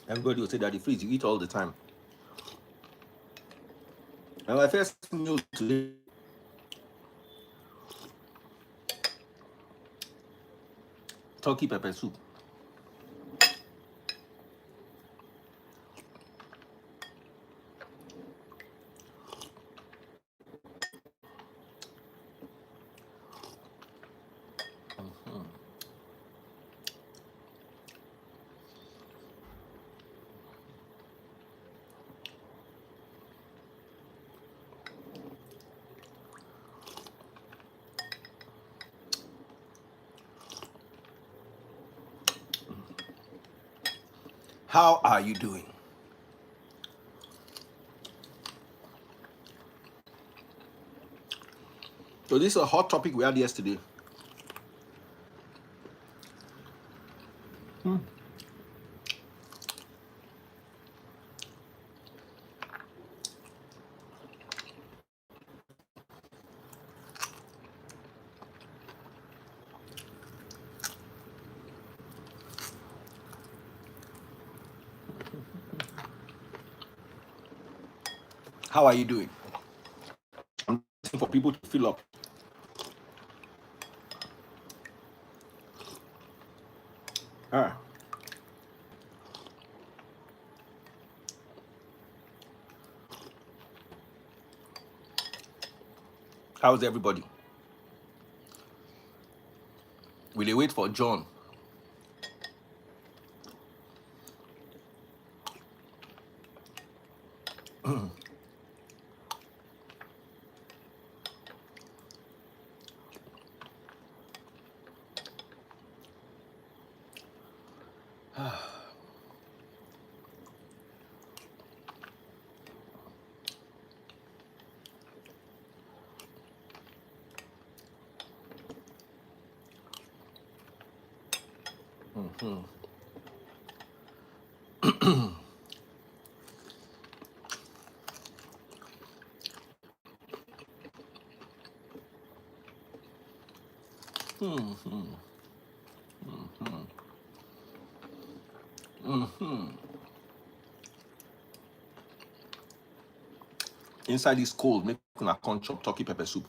Everybody will say that the freeze, you eat all the time. And my first meal today, turkey pepper soup. How are you doing? So this is a hot topic we had yesterday. How are you doing? I'm waiting for people to fill up. Ah, how's everybody? Will they wait for John? Inside this cold, make a corn chop turkey pepper soup.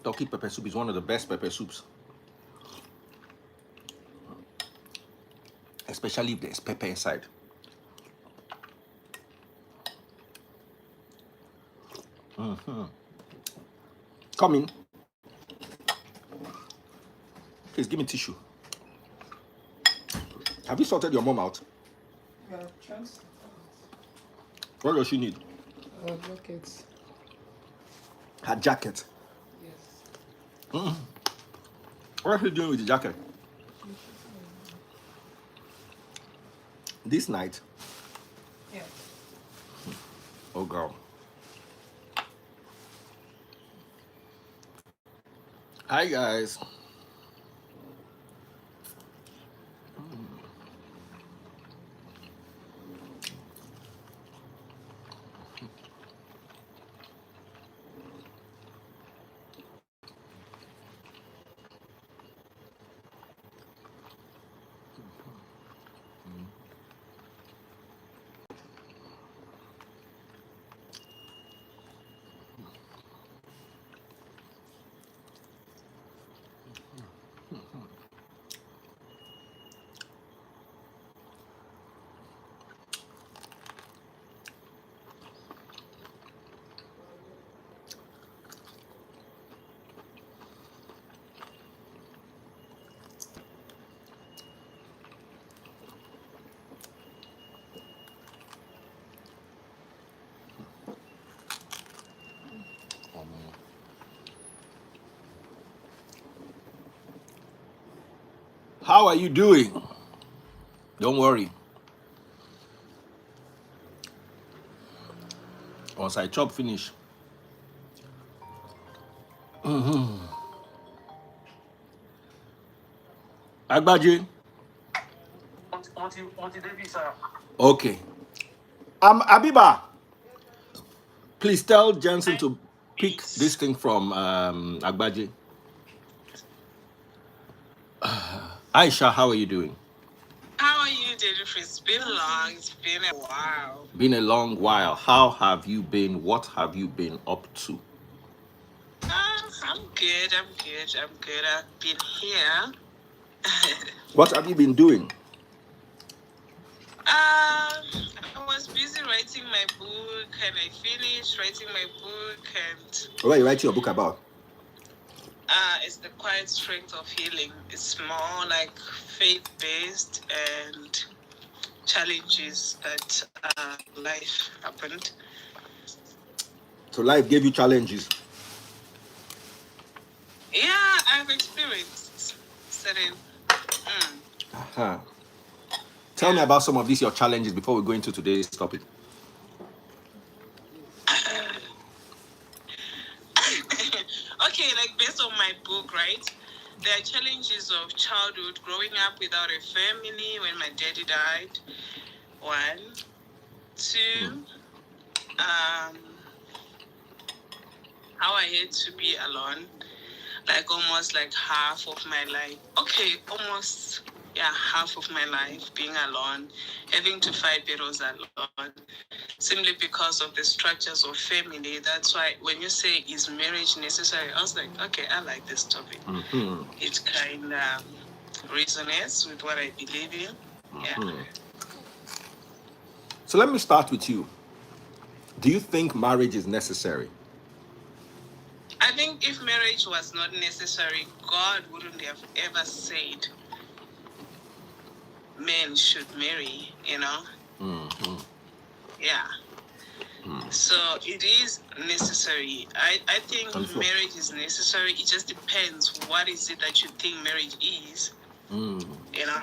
Turkey pepper soup is one of the best pepper soups, especially if there's pepper inside. Come in. Please give me tissue. Have you sorted your mom out? Yeah, chance. What does she need? Buckets. Her jacket. Yes. What are you doing with the jacket? This night? Yeah. Oh, girl. Hi, guys. How are you doing? Don't worry. Once I chop finish. Agbaje. Okay. Abiba. Please tell Jensen to pick this thing from Agbaji. Aisha, how are you doing? How are you, Jennifer? It's been long. It's been a while. Been a long while. How have you been? What have you been up to? I'm good. I've been here. What have you been doing? I was busy writing my book, and I finished writing my book, and What are you writing your book about? it's The Quiet Strength of Healing. It's more like faith-based and challenges that life happened. So life gave you challenges. Yeah, I've experienced certain. Uh-huh. Tell me about some of these your challenges before we go into today's topic. Okay, like based on my book, right? There are challenges of childhood, growing up without a family when my daddy died. 1, 2, how I had to be alone, like almost like half of my life. Okay, almost, yeah, half of my life being alone, having to fight battles alone, simply because of the structures of family. That's why when you say, is marriage necessary? I was like, okay, I like this topic. It kind of resonates with what I believe in. Yeah. So let me start with you. Do you think marriage is necessary? I think if marriage was not necessary, God wouldn't have ever said men should marry, you know? Yeah. So it is necessary. I think marriage is necessary. It just depends what is it that you think marriage is. You know,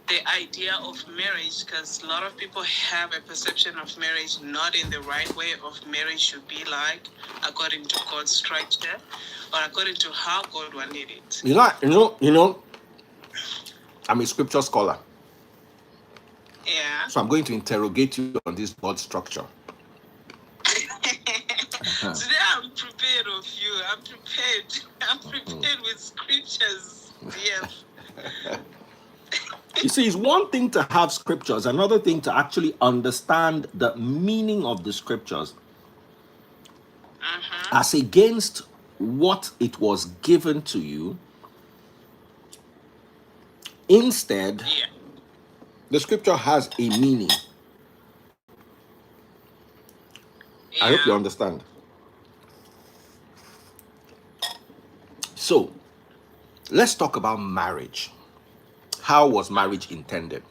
the idea of marriage, because a lot of people have a perception of marriage not in the right way of marriage should be like, according to God's structure or according to how God wanted it. You know, I'm a scripture scholar. Yeah. So I'm going to interrogate you on this God structure. Today I'm prepared of you. I'm prepared. I'm prepared with scriptures. Yes. You see, it's one thing to have scriptures, another thing to actually understand the meaning of the scriptures as against what it was given to you. Instead, the scripture has a meaning. I hope you understand. So, let's talk about marriage. How was marriage intended?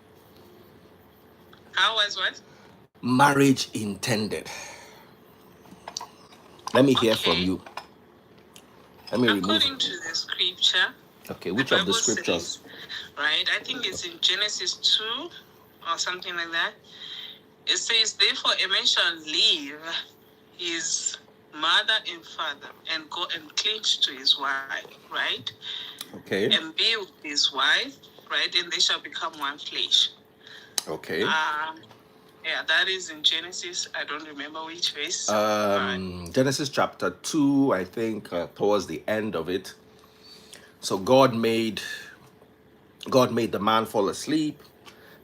How was what? Marriage intended. Let me hear from you. Let me According to the scripture. Okay, which of the scriptures? Says, right, I think it's in Genesis 2 or something like that. It says, therefore a man shall leave his mother and father and go and cling to his wife, right? Okay. And be with his wife, right? And they shall become one flesh. Okay. Yeah, that is in Genesis. I don't remember which verse. Genesis chapter 2, I think, towards the end of it. So God made the man fall asleep,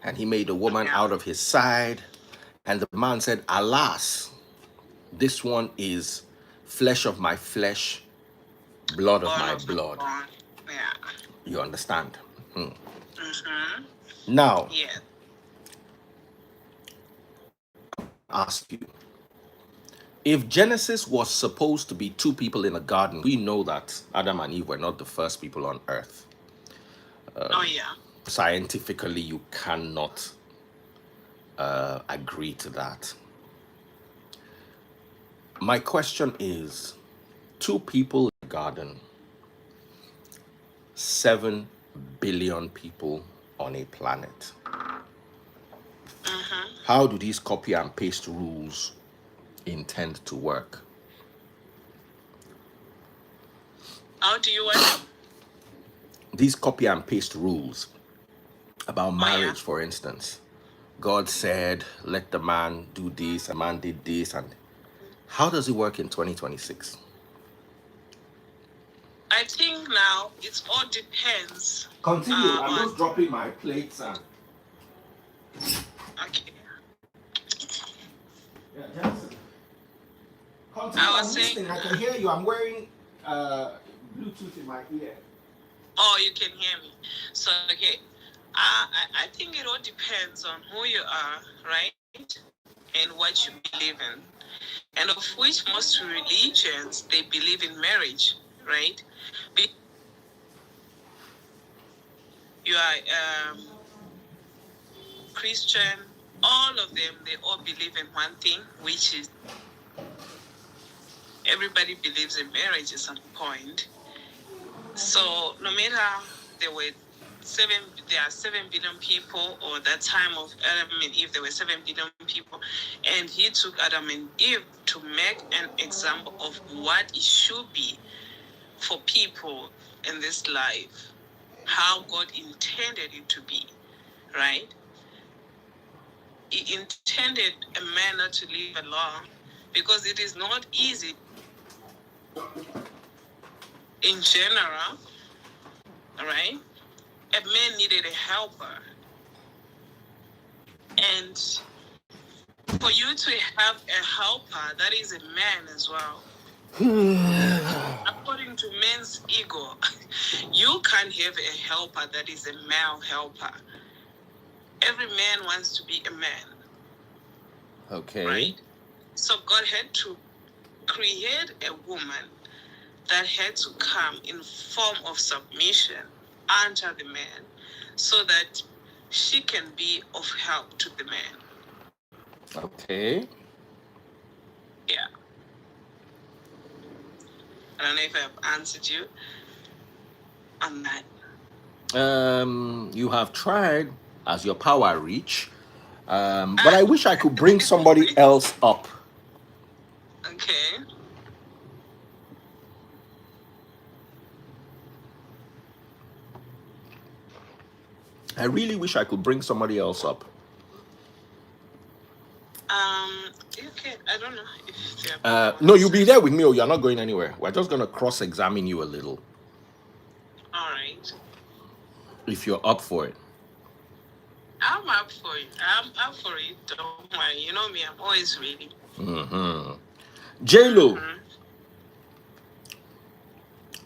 and he made a woman out of his side. And the man said, alas, this one is flesh of my flesh, blood of my blood. Yeah. You understand? Now, ask you, if Genesis was supposed to be two people in a garden, we know that Adam and Eve were not the first people on earth. Scientifically, you cannot agree to that. My question is, two people in a garden, 7 billion people on a planet. How do these copy and paste rules intend to work? How do you work? These copy and paste rules about marriage, for instance. God said, let the man do this, a man did this, and How does it work in 2026? I think now it all depends. Continue. I'm On just dropping my plates and. okay. Yeah, Jensen. Continue. I I'm was saying. listening. I can hear you. I'm wearing Bluetooth in my ear. Oh, you can hear me. So okay. I think it all depends on who you are, right? And what you believe in. And of which most religions they believe in marriage, right? You are Christian, all of them, they all believe in one thing, which is everybody believes in marriage at some point. So no matter there were there are 7 billion people, or that time of Adam and Eve, there were 7 billion people, and he took Adam and Eve to make an example of what it should be for people in this life, how God intended it to be, right? He intended a man not to live alone, because it is not easy in general, right? A man needed a helper. And for you to have a helper, that is a man as well. According to man's ego, you can't have a helper that is a male helper. Every man wants to be a man. Okay. Right? So God had to create a woman that had to come in form of submission unto the man, so that she can be of help to the man. Okay. Yeah. I don't know if I've answered you on that. You have tried as your power reach, but I wish I could bring somebody else up. Okay. I really wish I could bring somebody else up. Okay, I don't know if no, you'll be there with me, or you're not going anywhere. We're just gonna cross-examine you a little. All right. If you're up for it. I'm up for it. I'm up for it. Don't worry. You know me, I'm always ready. J-Lo,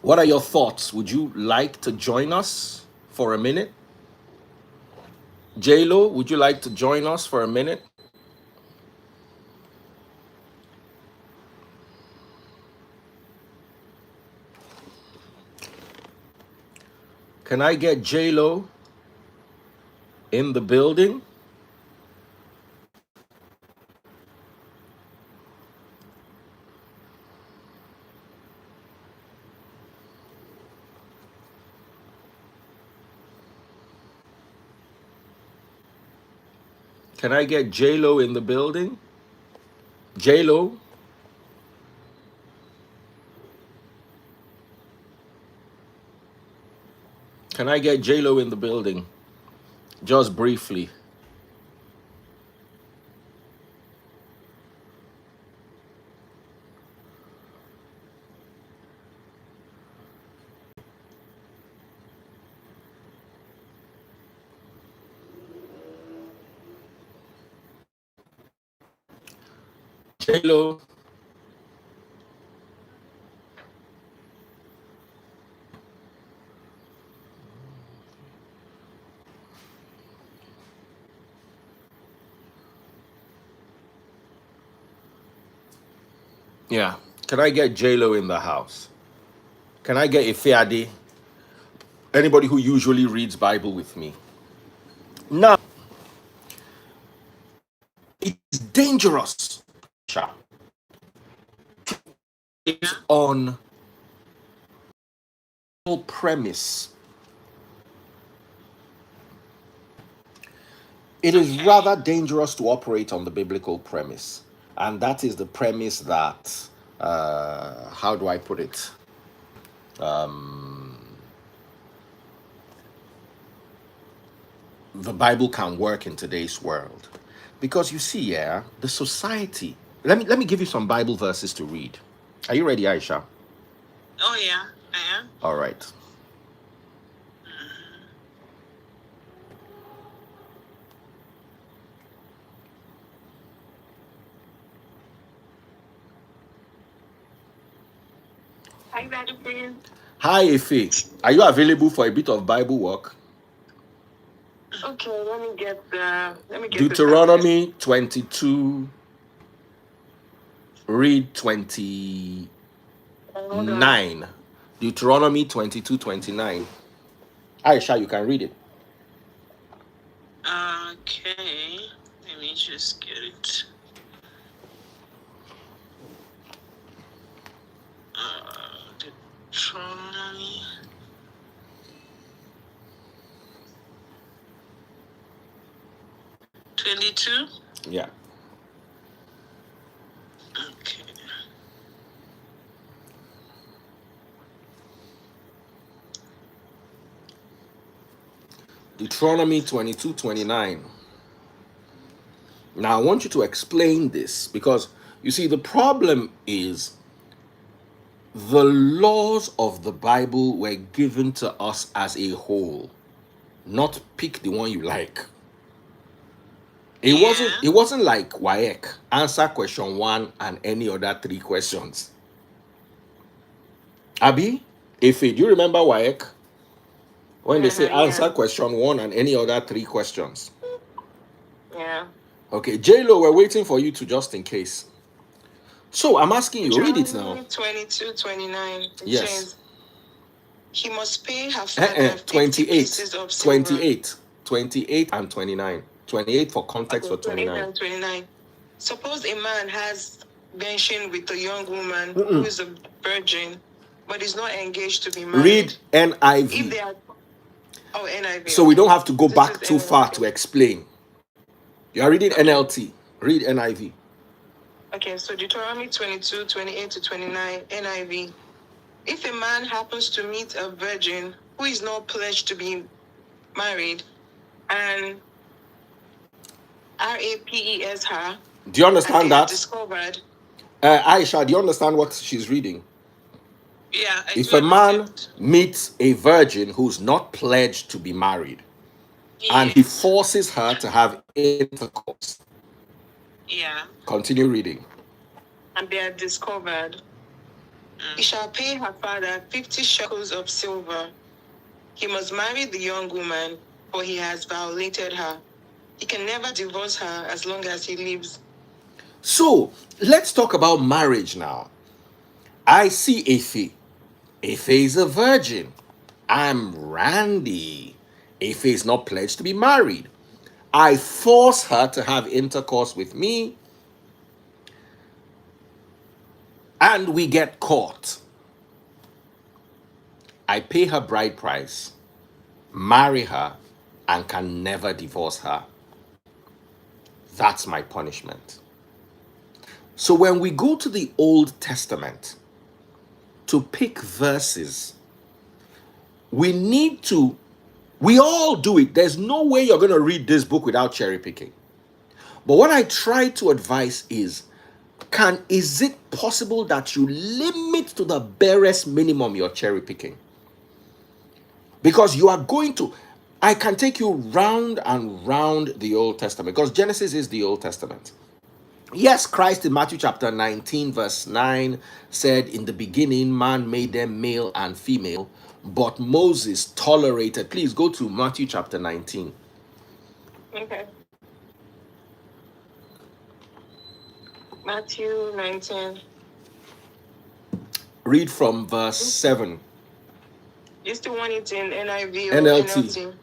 what are your thoughts? Would you like to join us for a minute? J-Lo, would you like to join us for a minute? Can I get J-Lo in the building? Can I get J-Lo in the building? J-Lo? Can I get J-Lo in the building? Just briefly. J-Lo? Yeah. Can I get J-Lo in the house? Can I get Ifeadi? Anybody who usually reads Bible with me. Now, it's dangerous. It's on premise. It is rather dangerous to operate on the biblical premise. And that is the premise that, how do I put it? The Bible can work in today's world. Because you see, the society, let me give you some Bible verses to read. Are you ready, Aisha? Oh, yeah, I am. All right. Hi, Daddy, please. Hi, Ife. Are you available for a bit of Bible work? Okay, let me get the Deuteronomy 22. Read 29. Hold on. Deuteronomy 22:29. Aisha, you can read it. Okay, let me just get it. Deuteronomy. $22. Yeah. Okay. Deuteronomy 22:29. Now I want you to explain this because you see the problem is the laws of the Bible were given to us as a whole, not pick the one you like. It wasn't like WAEC, answer question 1 and any other 3 questions. Abi, Ife, do you remember WAEC? When they say answer question 1 and any other 3 questions. Yeah. Okay, J-Lo, we're waiting for you to just in case. So I'm asking you, read it now. 22:29. Yes. Says, he must pay her father 28, pieces of silver. 28 and 29. 28 for context for 29. 28 and 29. Suppose a man has mentioned with a young woman who is a virgin, but is not engaged to be married. Read NIV. If they are, NIV. So we don't have to go back too far to explain. You are reading NLT. Read NIV. Okay, so Deuteronomy 22:28-29, NIV. If a man happens to meet a virgin who is not pledged to be married and rapes her, do you understand that? Discovered. Aisha, do you understand what she's reading? Yeah. If a man meets a virgin who's not pledged to be married, and he forces her to have intercourse. Yeah. Continue reading. And they are discovered. He shall pay her father 50 shekels of silver. He must marry the young woman, for he has violated her. He can never divorce her as long as he lives. So, let's talk about marriage now. I see Ife. Ife is a virgin. I'm Randy. Ife is not pledged to be married. I force her to have intercourse with me, and we get caught. I pay her bride price, marry her, and can never divorce her. That's my punishment. So when we go to the Old Testament to pick verses, we all do it. There's no way you're going to read this book without cherry picking. But what I try to advise is it possible that you limit to the barest minimum your cherry picking? Because you are going to, I can take you round and round the Old Testament, because Genesis is the Old Testament. Yes, Christ in Matthew chapter 19 verse 9 said, in the beginning man made them male and female, but Moses tolerated. Please go to Matthew chapter 19. Okay. Matthew 19. Read from verse 7. You still want it in NIV or NLT?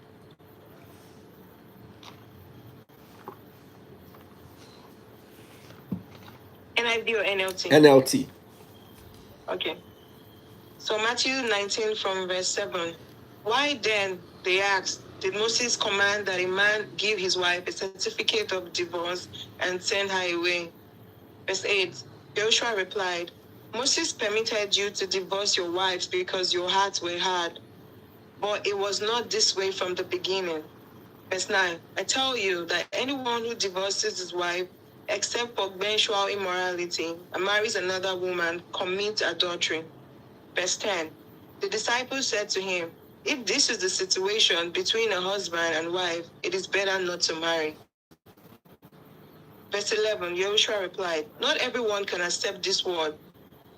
NIV or NLT? NLT. Okay. So Matthew 19 from verse 7. Why then, they asked, did Moses command that a man give his wife a certificate of divorce and send her away? Verse 8. Joshua replied, Moses permitted you to divorce your wives because your hearts were hard. But it was not this way from the beginning. Verse 9. I tell you that anyone who divorces his wife except for sensual immorality, and marries another woman, commits adultery. Verse 10. The disciples said to him, if this is the situation between a husband and wife, it is better not to marry. Verse 11, Yahushua replied, not everyone can accept this word,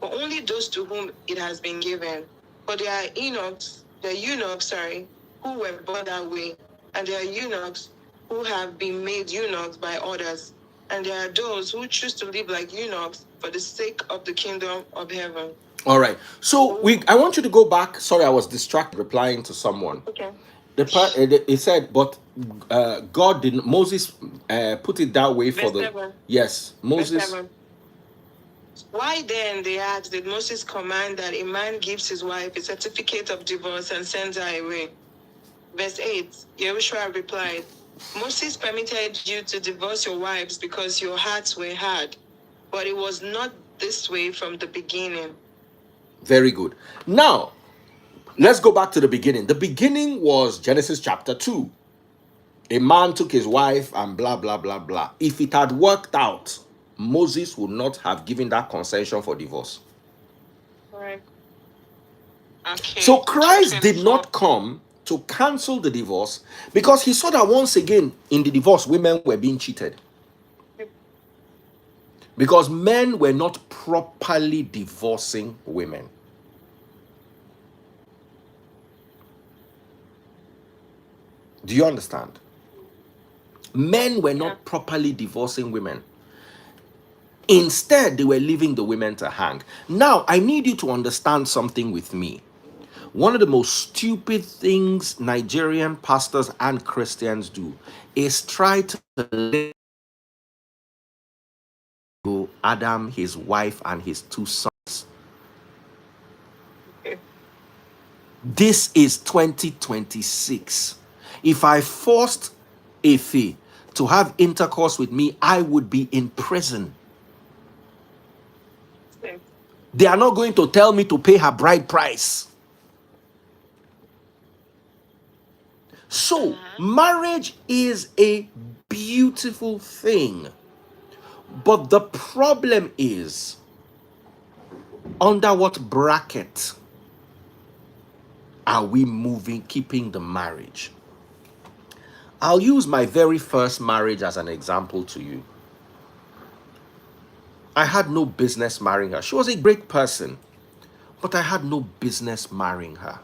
but only those to whom it has been given. For there are eunuchs, who were born that way, and there are eunuchs who have been made eunuchs by others, and there are those who choose to live like eunuchs for the sake of the kingdom of heaven. All right. So I want you to go back. Sorry, I was distracted replying to someone. Okay. It said, but God didn't. Moses put it that way for Verse the. 7. Yes, Verse Moses. 7. Why then, they asked, did Moses command that a man gives his wife a certificate of divorce and sends her away? Verse 8, Yahushua replied, Moses permitted you to divorce your wives because your hearts were hard, but it was not this way from the beginning. Very good. Now, let's go back to the beginning. The beginning was Genesis chapter 2. A man took his wife and blah, blah, blah, blah. If it had worked out, Moses would not have given that concession for divorce. Right. Okay. So Christ did 24. not come to cancel the divorce because he saw that once again in the divorce, women were being cheated. Because men were not properly divorcing women. Do you understand? Men were not properly divorcing women. Instead, they were leaving the women to hang. Now, I need you to understand something with me. One of the most stupid things Nigerian pastors and Christians do is try to let go Adam, his wife, and his 2 sons. This is 2026. If I forced Efe to have intercourse with me, I would be in prison. They are not going to tell me to pay her bride price. So, marriage is a beautiful thing. But the problem is, under what bracket are we keeping the marriage? I'll use my very first marriage as an example to you. I had no business marrying her. She was a great person, but I had no business marrying her.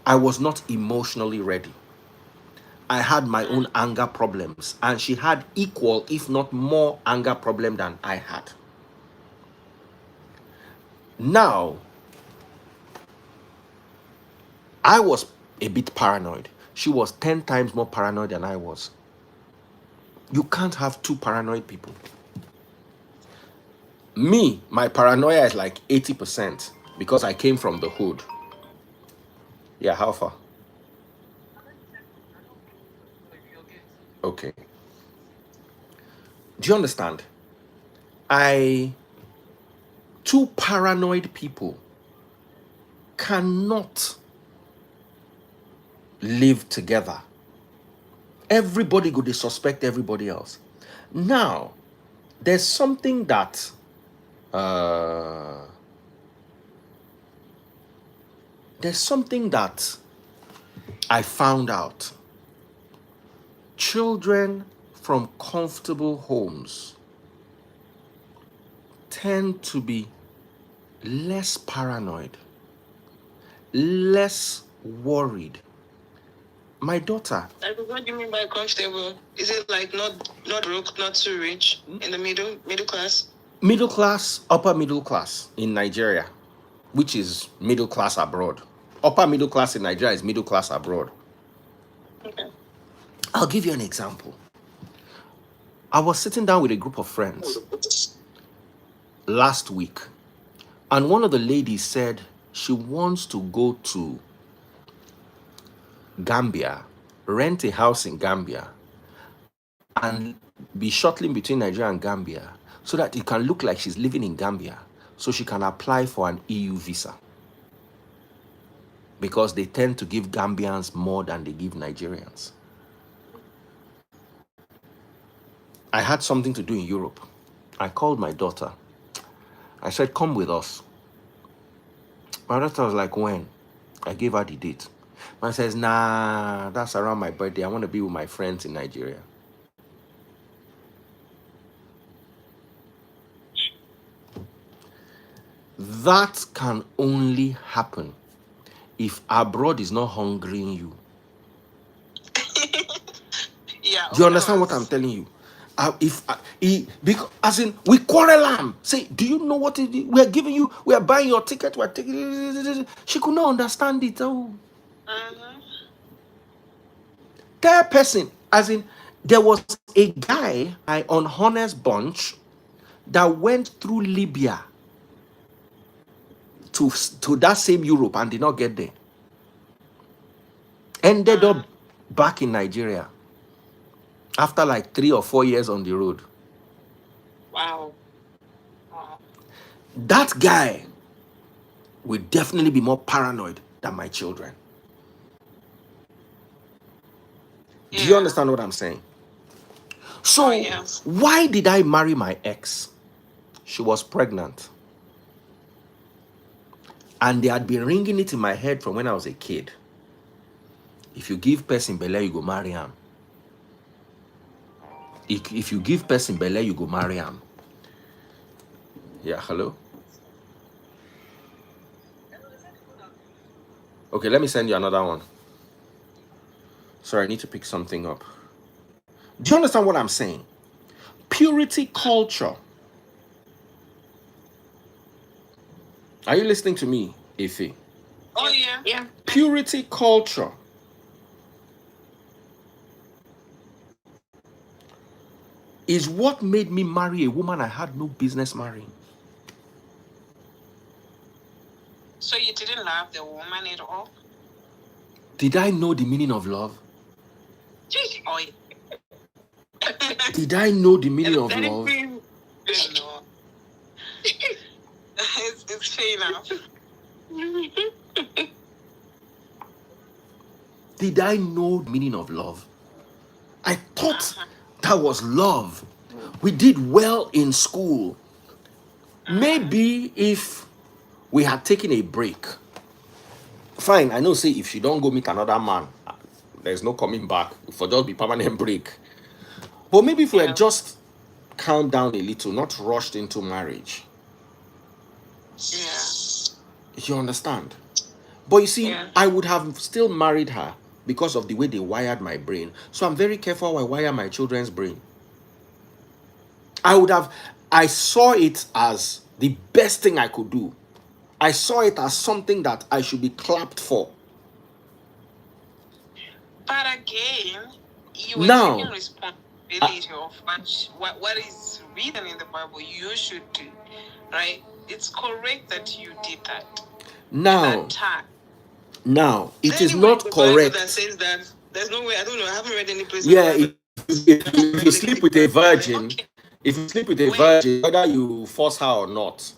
I was not emotionally ready. I had my own anger problems, and she had equal, if not more, anger problem than I had. Now, I was a bit paranoid. She was 10 times more paranoid than I was. You can't have 2 paranoid people. Me, my paranoia is like 80% because I came from the hood. Yeah, how far? Okay. Do you understand? 2 paranoid people cannot live together. Everybody go to suspect everybody else. Now, there's something that I found out. Children from comfortable homes tend to be less paranoid, less worried. My daughter. What do you mean by comfortable? Is it like not broke, not too rich, in the middle class? Middle class, upper middle class in Nigeria, which is middle class abroad. Upper middle class in Nigeria is middle class abroad. Okay. I'll give you an example. I was sitting down with a group of friends last week, and one of the ladies said she wants to go to Gambia, rent a house in Gambia, and be shuttling between Nigeria and Gambia so that it can look like she's living in Gambia, so she can apply for an EU visa. Because they tend to give Gambians more than they give Nigerians. I had something to do in Europe. I called my daughter. I said, come with us. My daughter was like, when? I gave her the date. Man says, nah, that's around my birthday. I want to be with my friends in Nigeria. That can only happen if abroad is not hungering you. Yeah. Do you understand what I'm telling you? Because as in we quarrel am. Say, do you know what we are giving you? We are buying your ticket. We're taking. She could not understand it. Oh, third person, as in there was a guy on Honest Bunch that went through Libya to that same Europe and did not get there. Ended up back in Nigeria after like 3 or 4 years on the road. Wow. That guy will definitely be more paranoid than my children. Yeah. Do you understand what I'm saying? So, yes. Why did I marry my ex? She was pregnant. And they had been ringing it in my head from when I was a kid. If you give person belle, you go marry him. If you give person belle, you go marry him. Yeah, hello? Okay, let me send you another one. Sorry, I need to pick something up. Do you understand what I'm saying? Purity culture. Are you listening to me, Ife? Oh, yeah. Yeah. Purity culture is what made me marry a woman I had no business marrying. So you didn't love the woman at all? Did I know the meaning of love? Oh, yeah. Did I know the meaning of love? No. It's fair enough. Did I know the meaning of love? I thought that was love. We did well in school. Maybe if we had taken a break. Fine, I know, say if she don't go meet another man, there's no coming back. For just be permanent break. But maybe if we had just calmed down a little, not rushed into marriage. Yeah. You understand? But you see, I would have still married her because of the way they wired my brain. So I'm very careful how I wire my children's brain. I saw it as the best thing I could do. I saw it as something that I should be clapped for. But again, you were taking responsibility of what is written in the Bible you should do, right? It's correct that you did that. Now, it is not correct. That says that there's no way. I don't know. I haven't read any place. Yeah, if you sleep with a virgin, if you sleep with a virgin, whether you force her or not,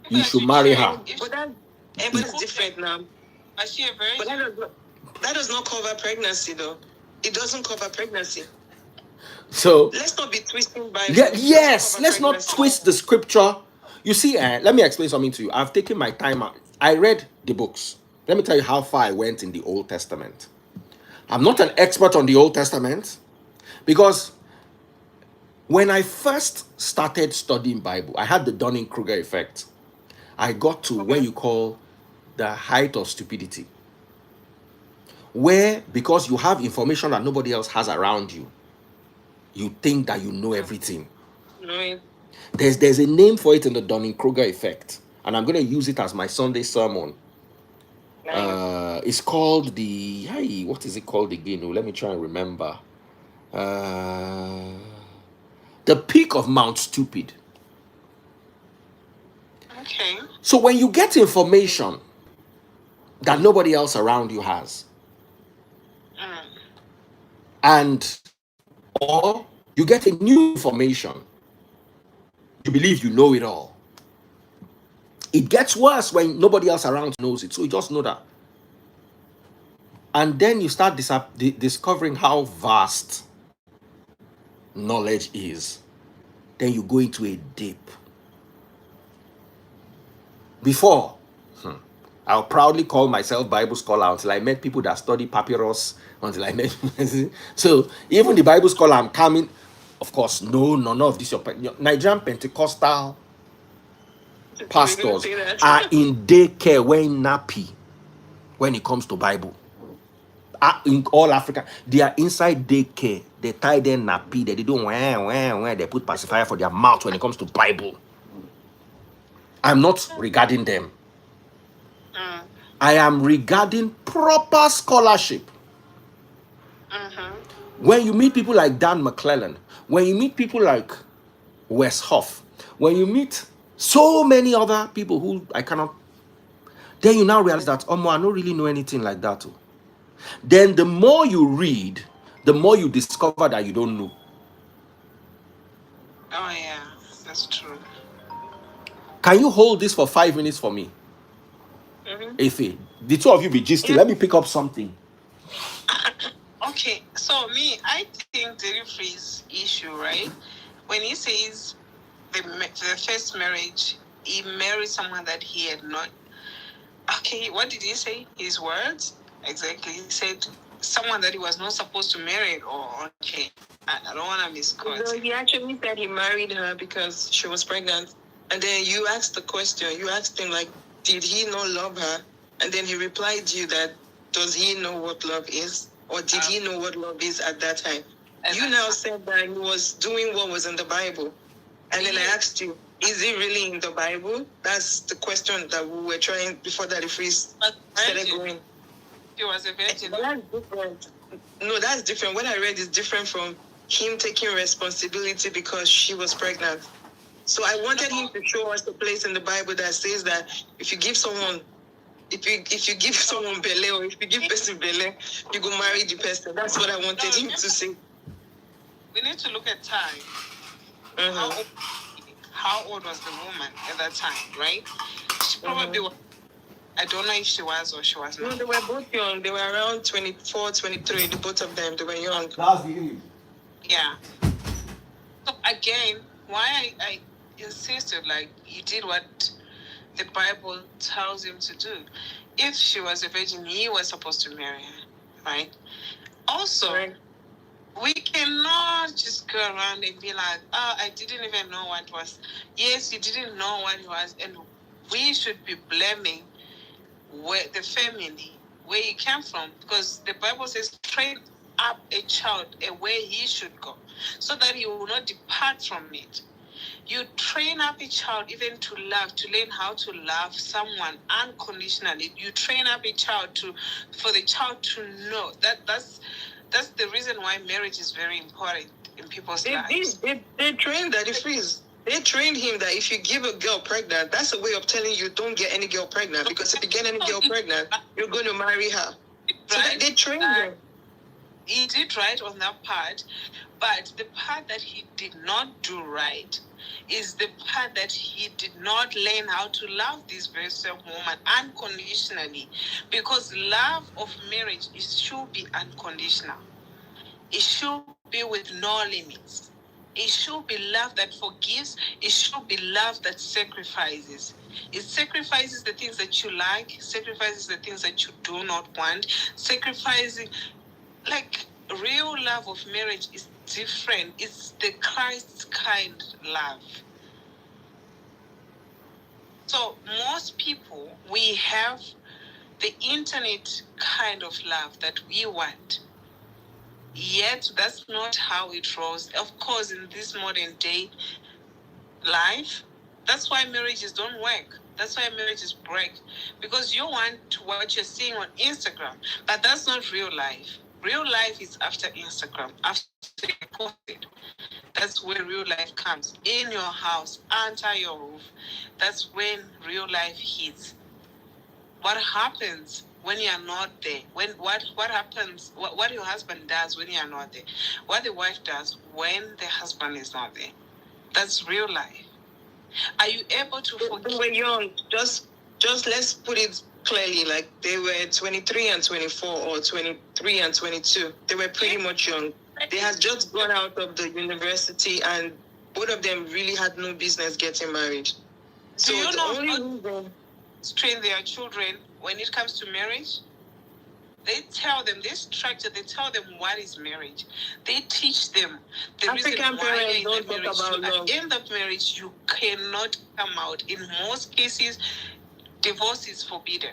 you should marry her. But it's different now. Is she a virgin? But that does not cover pregnancy, though. It doesn't cover pregnancy. So let's not be twisting Bible. Yes, let's not twist the scripture. You see, let me explain something to you. I've taken my time out. I read the books. Let me tell you how far I went in the Old Testament. I'm not an expert on the Old Testament because when I first started studying Bible, I had the Dunning-Kruger effect. I got to where you call the height of stupidity, where because you have information that nobody else has around you, you think that you know everything. No. There's a name for it in the Dunning-Kruger effect, and I'm going to use it as my Sunday sermon. It's called what is it called again? Oh, let me try and remember. The peak of Mount Stupid. Okay. So when you get information that nobody else around you has, and or you get a new information, you believe you know it all. It gets worse when nobody else around knows it. So you just know that. And then you start discovering how vast knowledge is, then you go into a deep. Before, I'll proudly call myself Bible scholar until I met people that study papyrus, until I met. So even the Bible scholar I'm coming, of course, no, none of this. Your Nigerian Pentecostal pastors are in daycare wearing nappy when it comes to Bible. In all Africa, they are inside daycare. They tie their nappy. They don't where they put pacifier for their mouth when it comes to Bible. I'm not regarding them. I am regarding proper scholarship. When you meet people like Dan McClellan, when you meet people like Wes Hoff, when you meet so many other people who I cannot, then you now realize that, oh, I don't really know anything like that too. Then the more you read, the more you discover that you don't know. Oh yeah, that's true. Can you hold this for 5 minutes for me? Efe, the two of you be gisting. Yeah. Let me pick up something. Okay, so me, I think Terry Free's issue, right? When he says the first marriage, he married someone that he had not. Okay, what did he say? His words? Exactly. He said someone that he was not supposed to marry. Or okay, I don't want to misquote. No, he actually said he married her because she was pregnant. And then you asked the question. You asked him, like, did he not love her? And then he replied to you that, does he know what love is? Or did he know what love is at that time? You now said that he was doing what was in the Bible. And then I asked you, is it really in the Bible? That's the question that we were trying before that Freeze started going. He was a virgin. But that's different. No, that's different. What I read is different from him taking responsibility because she was pregnant. So I wanted him to show us the place in the Bible that says that if you give someone, if you give someone belle, or if you give person belle, you go marry the person. That's what I wanted him to say. We need to look at time. How old was the woman at that time, right? She probably was. I don't know if she was or she was not. No, they were both young. They were around 24, 23. The both of them, they were young. That's the age. Yeah. So again, why I insisted, like, he did what the Bible tells him to do. If she was a virgin, he was supposed to marry her, right? Also, we cannot just go around and be like, oh, I didn't even know what was. Yes, you didn't know what it was, and we should be blaming where the family, where he came from, because the Bible says, train up a child a way he should go, so that he will not depart from it. You train up a child even to love, to learn how to love someone unconditionally. You train up a child for the child to know that's the reason why marriage is very important in people's lives. They trained Daddy Freeze. They trained him that if you give a girl pregnant, that's a way of telling you don't get any girl pregnant. Because if you get any girl pregnant, you're going to marry her. So they trained him. He did right on that part, but the part that he did not do right is the part that he did not learn how to love this very same woman unconditionally, because love of marriage should be unconditional. It should be with no limits. It should be love that forgives. It should be love that sacrifices. It sacrifices the things that you like, sacrifices the things that you do not want, sacrificing. Like, real love of marriage is different. It's the Christ kind love. So most people, we have the internet kind of love that we want. Yet that's not how it rolls. Of course, in this modern day life, that's why marriages don't work. That's why marriages break. Because you want what you're seeing on Instagram, but that's not real life. Real life is after Instagram, after you post it. That's where real life comes. In your house, under your roof. That's when real life hits. What happens when you are not there? What happens? What your husband does when you are not there? What the wife does when the husband is not there? That's real life. Are you able to forgive? They were young. Just let's put it clearly. Like, they were 23 and 24, or 23 and 22. They were pretty much young. They had just gone out of the university, and both of them really had no business getting married. So Do you the know only how reason, train their children when it comes to marriage? They tell them, they structure, they tell them what is marriage. They teach them the African reason why parents you're in don't that talk marriage. about At love. the end of marriage, you cannot come out. In most cases, divorce is forbidden.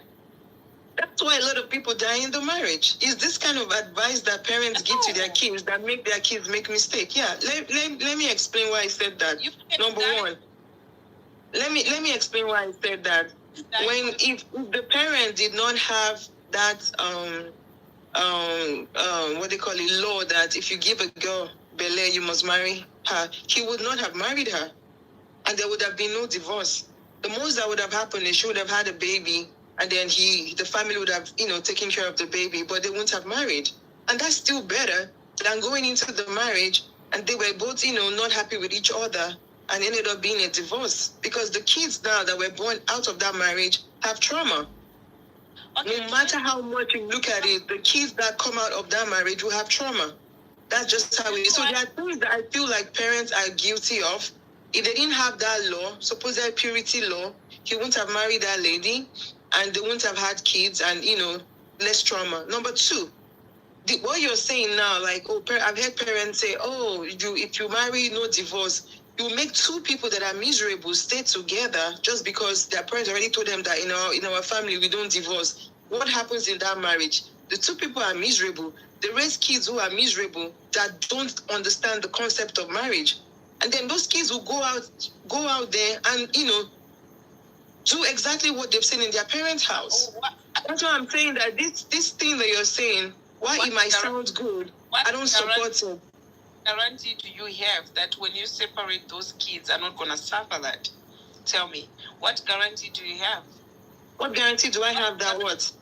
That's why a lot of people die in the marriage. Is this kind of advice that parents give to their kids that make their kids make mistake? Yeah, let me explain why I said that. You can Number die. one, let me explain why I said that. Die When for- if the parent did not have that what they call it, law that if you give a girl Bele, you must marry her, he would not have married her, and there would have been no divorce. The most that would have happened is she would have had a baby, and then the family would have, taken care of the baby, but they wouldn't have married. And that's still better than going into the marriage and they were both, not happy with each other and ended up being a divorce. Because the kids now that were born out of that marriage have trauma. Okay, No matter how much you look at it, the kids that come out of that marriage will have trauma. That's just how it is. So there are things that I feel like parents are guilty of. If they didn't have that law, supposed purity law, he wouldn't have married that lady and they wouldn't have had kids and, less trauma. Number two, what you're saying now, like, I've heard parents say, if you marry, no divorce. You make two people that are miserable stay together just because their parents already told them that in our family we don't divorce. What happens in that marriage? The two people are miserable. They raise kids who are miserable that don't understand the concept of marriage. And then those kids will go out there and, do exactly what they've seen in their parents' house. That's why I'm saying that this thing that you're saying, while it might sound good, I don't support it. Guarantee do you have that when you separate, those kids are not going to suffer that? Tell me, what guarantee do you have? What guarantee do I have that what?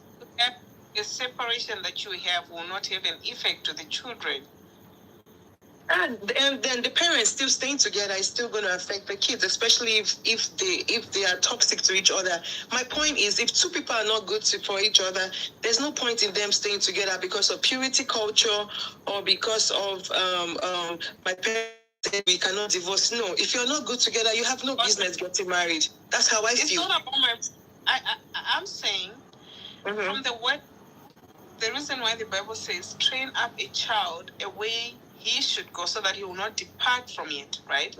The separation that you have will not have an effect to the children. And then the parents still staying together is still going to affect the kids, especially if they are toxic to each other. My point is, if two people are not good for each other, there's no point in them staying together because of purity culture or because of my parents said we cannot divorce. No, if you're not good together, you have no business getting married. That's how I feel. It's not about I'm saying from the word, the reason why the Bible says train up a child a way he should go so that he will not depart from it, right?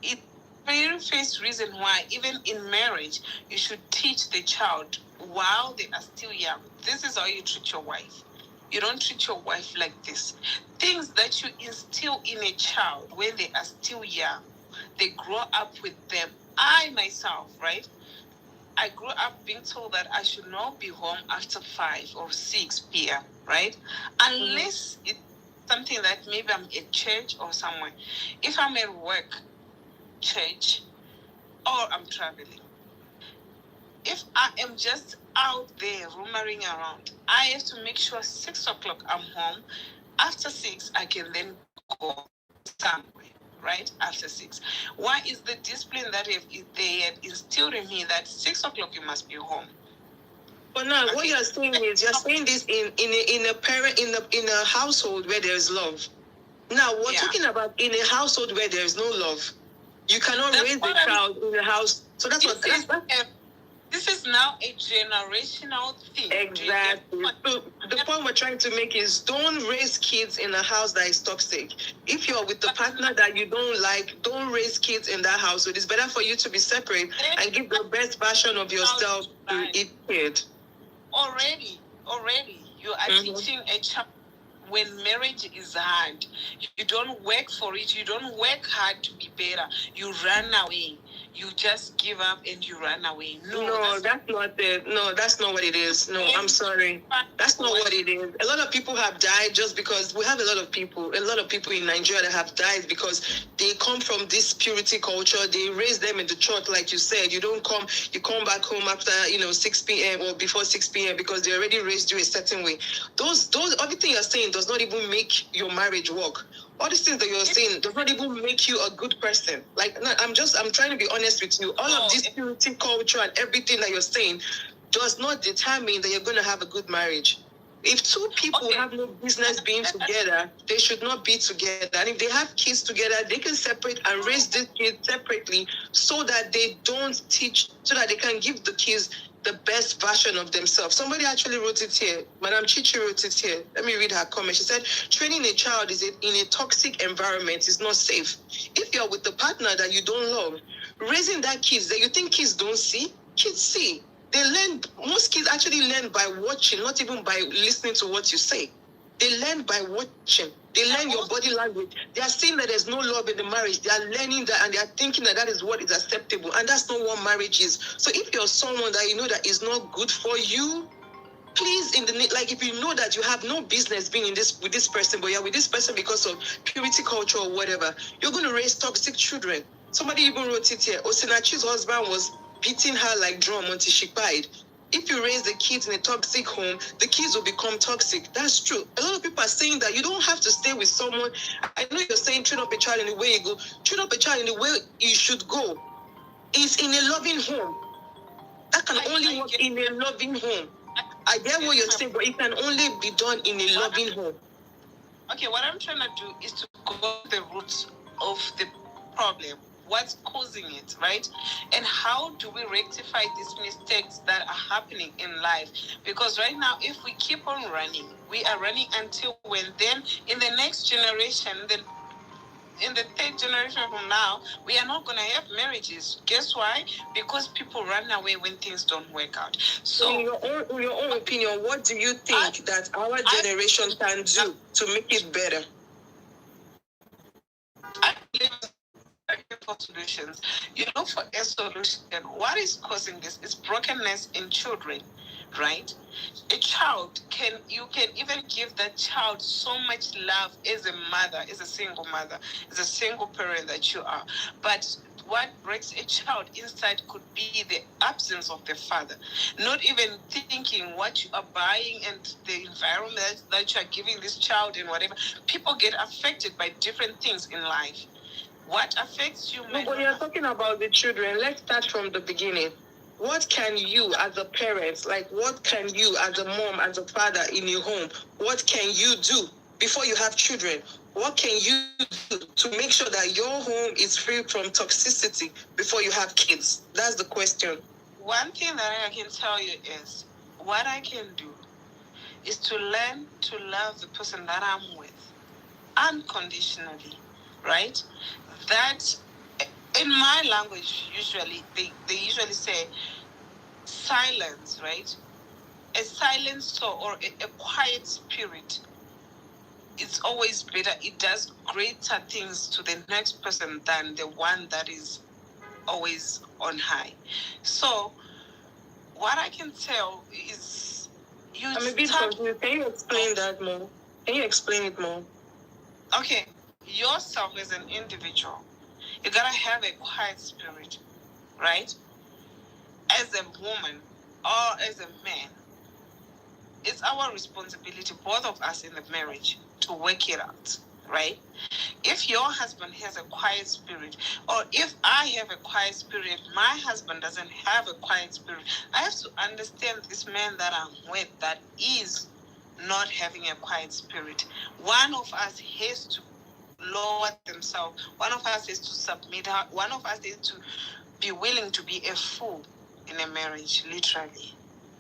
It's the very first reason why, even in marriage, you should teach the child while they are still young. This is how you treat your wife. You don't treat your wife like this. Things that you instill in a child when they are still young, they grow up with them. I myself, right? I grew up being told that I should not be home after 5 or 6 p.m., right? Unless it's something that maybe I'm at church or somewhere. If I'm at work, church, or I'm traveling, if I am just out there roaming around, I have to make sure 6 o'clock I'm home. After 6, I can then go somewhere, right? After 6. Why is the discipline that they had instilled in me that 6 o'clock you must be home? But now, what you're saying is you're saying this in a household where there's love. Now, we're talking about in a household where there's no love. You cannot raise a child in a house. So that's what. This is now a generational thing. Exactly. So the point we're trying to make is don't raise kids in a house that is toxic. If you're with a partner that you don't like, don't raise kids in that house. So it's better for you to be separate and give the best version of yourself to each kid. Already, you are teaching a child when marriage is hard. You don't work for it. You don't work hard to be better. You run away. You just give up and you run away. No, that's not it. No, that's not what it is. No, I'm sorry. That's not what it is. A lot of people have died just because we have a lot of people in Nigeria that have died because they come from this purity culture. They raise them in the church, like you said. You come back home after 6 p.m. or before 6 p.m. because they already raised you a certain way. Those everything you're saying does not even make your marriage work. All these things that you're saying does not even make you a good person. Like, I'm trying to be honest with you. All of this purity culture and everything that you're saying does not determine that you're going to have a good marriage. If two people Okay. have no business being together, they should not be together. And if they have kids together, they can separate and raise these kids separately so that they don't teach, so that they can give the kids the best version of themselves. Somebody actually wrote it here. Madam Chichi wrote it here. Let me read her comment. She said, training a child in a toxic environment is not safe. If you're with a partner that you don't love, raising that kids that you think kids don't see, kids see. They learn, most kids actually learn by watching, not even by listening to what you say. They learn by watching. They learn your body language. They are seeing that there's no love in the marriage. They are learning that, and they are thinking that that is what is acceptable. And that's not what marriage is. So if you're someone that you know that is not good for you, please, if you know that you have no business being with this person, but you're with this person because of purity culture or whatever, you're going to raise toxic children. Somebody even wrote it here. Osinachi's husband was beating her like drum until she cried. If you raise the kids in a toxic home, the kids will become toxic. That's true. A lot of people are saying that you don't have to stay with someone. I know you're saying train up a child in the way you go. Train up a child in the way you should go. It's in a loving home. That can only work in a loving home. I get what you're saying, but it can only be done in a loving home. Okay, what I'm trying to do is to go to the roots of the problem. What's causing it, right? And how do we rectify these mistakes that are happening in life? Because right now, if we keep on running, we are running until when then in the next generation, then in the third generation from now, we are not going to have marriages. Guess why? Because people run away when things don't work out. So, in your own opinion, what do you think that our generation can do to make it better? I believe for solutions. You look for a solution. What is causing this? It's brokenness in children, right? A child you can even give that child so much love as a mother, as a single mother, as a single parent that you are. But what breaks a child inside could be the absence of the father. Not even thinking what you are buying and the environment that you are giving this child and whatever. People get affected by different things in life. What affects you? No, but you're talking about the children. Let's start from the beginning. What can you as a parent, what can you as a mom, as a father in your home, what can you do before you have children? What can you do to make sure that your home is free from toxicity before you have kids? That's the question. One thing that I can tell you is, what I can do is to learn to love the person that I'm with unconditionally, right? That in my language, usually they usually say silence, right? A silent soul or a quiet spirit, it's always better. It does greater things to the next person than the one that is always on high. So what I can tell is I'm a bit confused. Can you explain that more? Can you explain it more? Okay, yourself as an individual, you gotta have a quiet spirit, right? As a woman or as a man, it's our responsibility, both of us in the marriage, to work it out, right? If your husband has a quiet spirit, or if I have a quiet spirit, my husband doesn't have a quiet spirit, I have to understand this man that I'm with that is not having a quiet spirit. One of us has to lower themselves. One of us is to submit. One of us is to be willing to be a fool in a marriage, literally.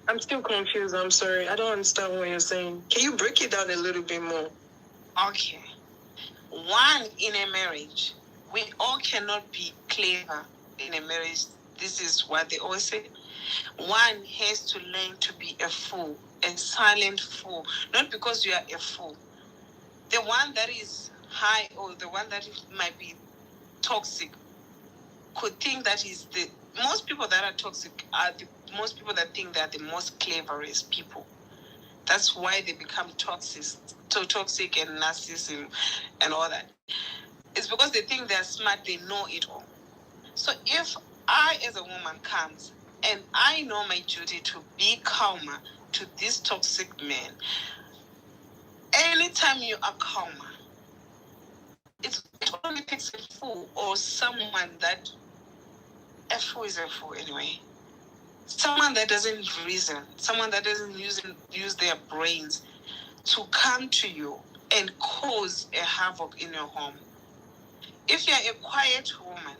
I'm still confused. I'm sorry. I don't understand what you're saying. Can you break it down a little bit more? Okay. One, in a marriage, we all cannot be clever in a marriage. This is what they always say. One has to learn to be a fool, a silent fool. Not because you are a fool. The one that is high or the one that might be toxic could think that is the most people that are toxic are the most people that think they're the most cleverest people. That's why they become toxic and narcissism and all that. It's because they think they're smart, they know it all. So if I as a woman comes and I know my duty to be calmer to this toxic man, anytime you are calmer, it only takes a fool or someone that, a fool is a fool anyway. Someone that doesn't reason, someone that doesn't use their brains to come to you and cause a havoc in your home. If you're a quiet woman,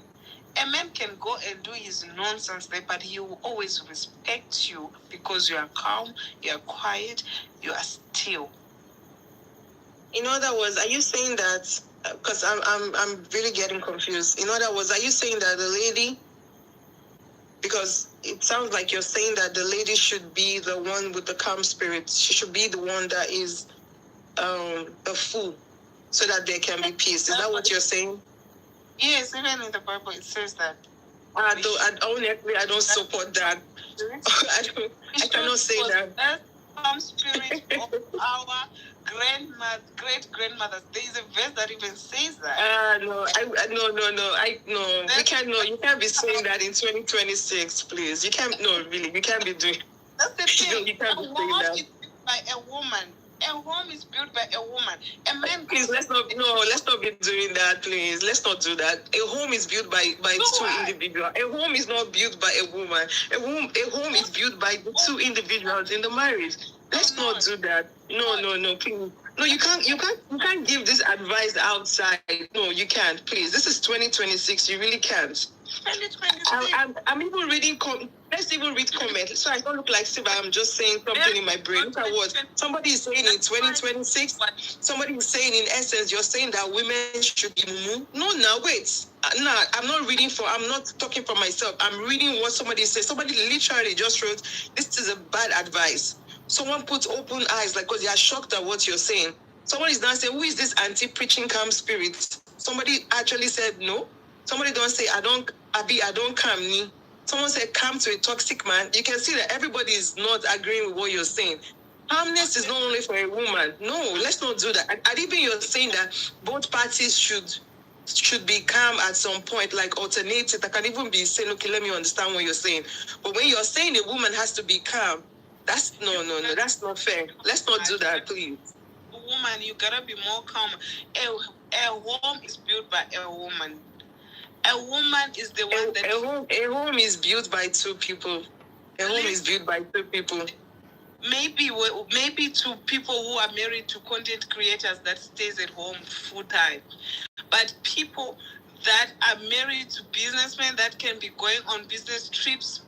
a man can go and do his nonsense there, but he will always respect you because you are calm, you are quiet, you are still. In other words, are you saying that? Because I'm really getting confused. In other words, are you saying that the lady? Because it sounds like you're saying that the lady should be the one with the calm spirit. She should be the one that is a fool, so that there can be peace. Is that what you're saying? Yes, even in the Bible it says that. Honestly, I don't support that. I cannot say that. That's some spirit of our great grandmothers. There is a verse that even says that. No. We can't. No, you can't be saying that in 2026, please. You can't. No, really, you can't be doing. That's the thing. You can't be saying that. Is built by a woman. A home is built by a woman. A man. Please, let's not be doing that. Please, let's not do that. A home is built by two individuals. A home is not built by a woman. A home is built by the two individuals in the marriage. Let's not do that. No, please. No, you can't give this advice outside. No, you can't. Please, this is 2026. You really can't. 2026. I'm even reading. Let's even read comments, so I don't look like Siva. I'm just saying something in my brain. Look at what somebody is saying in 2026. Somebody is saying, in essence, you're saying that women should be mumu. No, now wait. No, I'm not talking for myself. I'm reading what somebody says. Somebody literally just wrote, "This is a bad advice." Someone puts open eyes, like, because they are shocked at what you're saying. Someone is now saying, "Who is this anti-preaching calm spirit?" Somebody actually said no. Somebody don't say, I don't calm ni. Someone said, "Come to a toxic man." You can see that everybody is not agreeing with what you're saying. Calmness is not only for a woman. No, let's not do that. And even you're saying that both parties should be calm at some point, like alternate it. I can even be saying, okay, let me understand what you're saying. But when you're saying a woman has to be calm, that's no, that's not fair. Let's not do that, please. Woman, you gotta be more calm. A home is built by a woman. A woman is the one that... A home is built by two people. A home is built by two people. Maybe to people who are married to content creators that stays at home full time. But people that are married to businessmen that can be going on business trips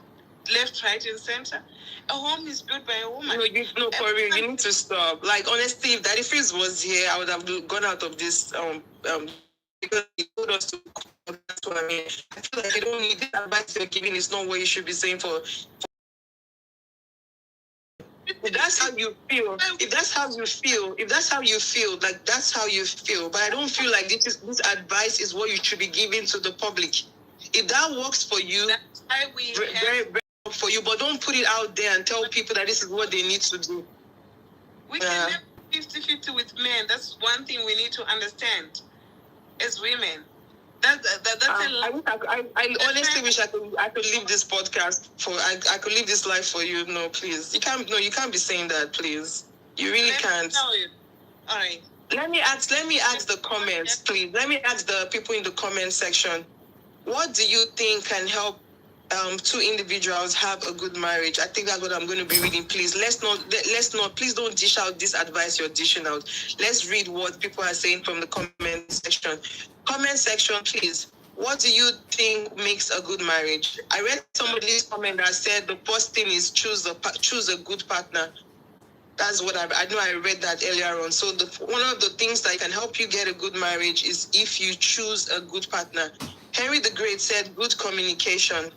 left, right, and center. A home is built by a woman. No, for real, you need to stop. Like, honestly, if Daddy Freeze was here, I would have gone out of this because he told us to. That's what I mean. I feel like you don't need the advice you're giving. It's not what you should be saying for. If that's how you feel, like that's how you feel. But I don't feel like this advice is what you should be giving to the public. If that works for you, that's why we very for you, but don't put it out there and tell people that this is what they need to do. We can have 50-50 with men. That's one thing we need to understand as women. I honestly wish I could leave this podcast I could leave this life for you. No, please. You can't be saying that, please. You really can't. Tell you. All right. Let me ask the comments, please. Let me ask the people in the comment section. What do you think can help two individuals have a good marriage? I think that's what I'm going to be reading. Please, let's not. Please don't dish out this advice you're dishing out. Let's read what people are saying from the comment section. Comment section, please. What do you think makes a good marriage? I read somebody's comment that said the first thing is choose a good partner. That's what I know. I read that earlier on. So one of the things that can help you get a good marriage is if you choose a good partner. Henry the Great said good communication.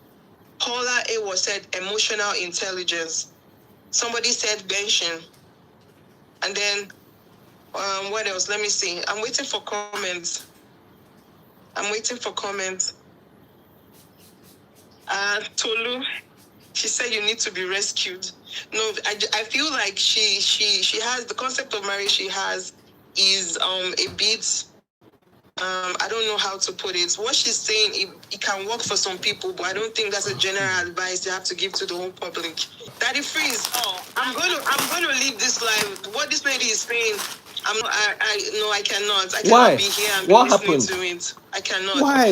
Paula Awa said emotional intelligence. Somebody said benching. And then, what else? Let me see. I'm waiting for comments. Tolu, she said you need to be rescued. No, I feel like she has the concept of marriage she has is a bit. I don't know how to put it. What she's saying, it can work for some people, but I don't think that's a general advice you have to give to the whole public. Daddy Freeze, I'm going to leave this live. What this lady is saying, I cannot. I cannot be here and be listening to it. I cannot. Why?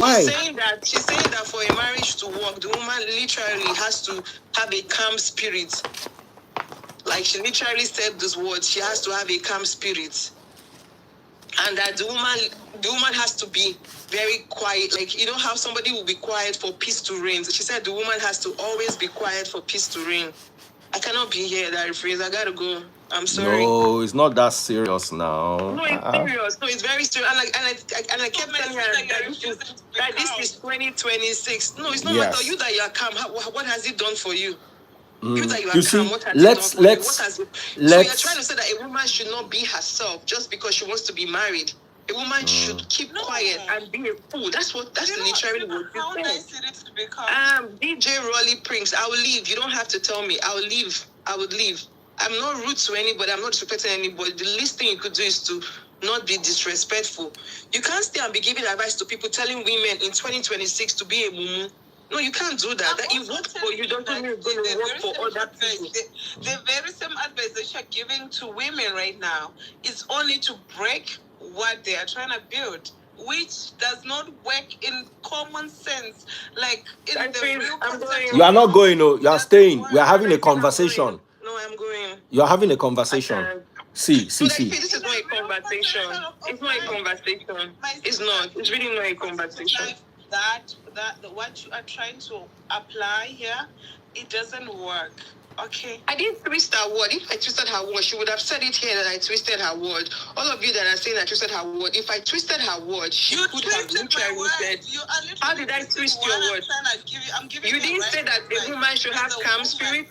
She's saying that for a marriage to work, the woman literally has to have a calm spirit. Like she literally said those words. She has to have a calm spirit, and that the woman has to be very quiet. Like, you know how somebody will be quiet for peace to reign. So she said the woman has to always be quiet for peace to reign. I cannot be here. That rephrase. I gotta go. I'm sorry. No, it's not that serious now. No, it's serious. No, it's very serious. And I kept telling her that this is 2026. No, it's not Yes. matter. You that you are calm. What has it done for you? You that you are You calm. see, What has let's- it done for you? let's- What has it? So let's- you're trying to say that a woman should not be herself just because she wants to be married. A woman should keep quiet and be a fool. That's literally what How you nice said. it is to be calm. DJ Rolly Prince, I will leave. You don't have to tell me. I will leave. I would leave. I'm not rude to anybody. I'm not disrespecting anybody. The least thing you could do is to not be disrespectful. You can't stay and be giving advice to people, telling women in 2026 to be a mumu. No, you can't do that. That it works for you doesn't mean it's going to work for other people. The very same advice that you're giving to women right now is only to break what they are trying to build, which does not work in common sense. Like in I the feel real I'm concept going. of You are not going, no. You are doesn't staying. work. We are having a I'm going. conversation. No, I'm going. You are having a I conversation. can't. See. So like, this is not a conversation. It's not a conversation. It's not. It's really not a conversation. That what you are trying to apply here, it doesn't work. Okay. I didn't twist her word. If I twisted her word, she would have said it here that I twisted her word. All of you that are saying I twisted her word, if I twisted her word, she You could have twisted my literally word. said, You are literally how did I twisting twist what your I'm word? trying to give you. I'm giving You you didn't right say that advice. a woman should have As a calm woman, spirit.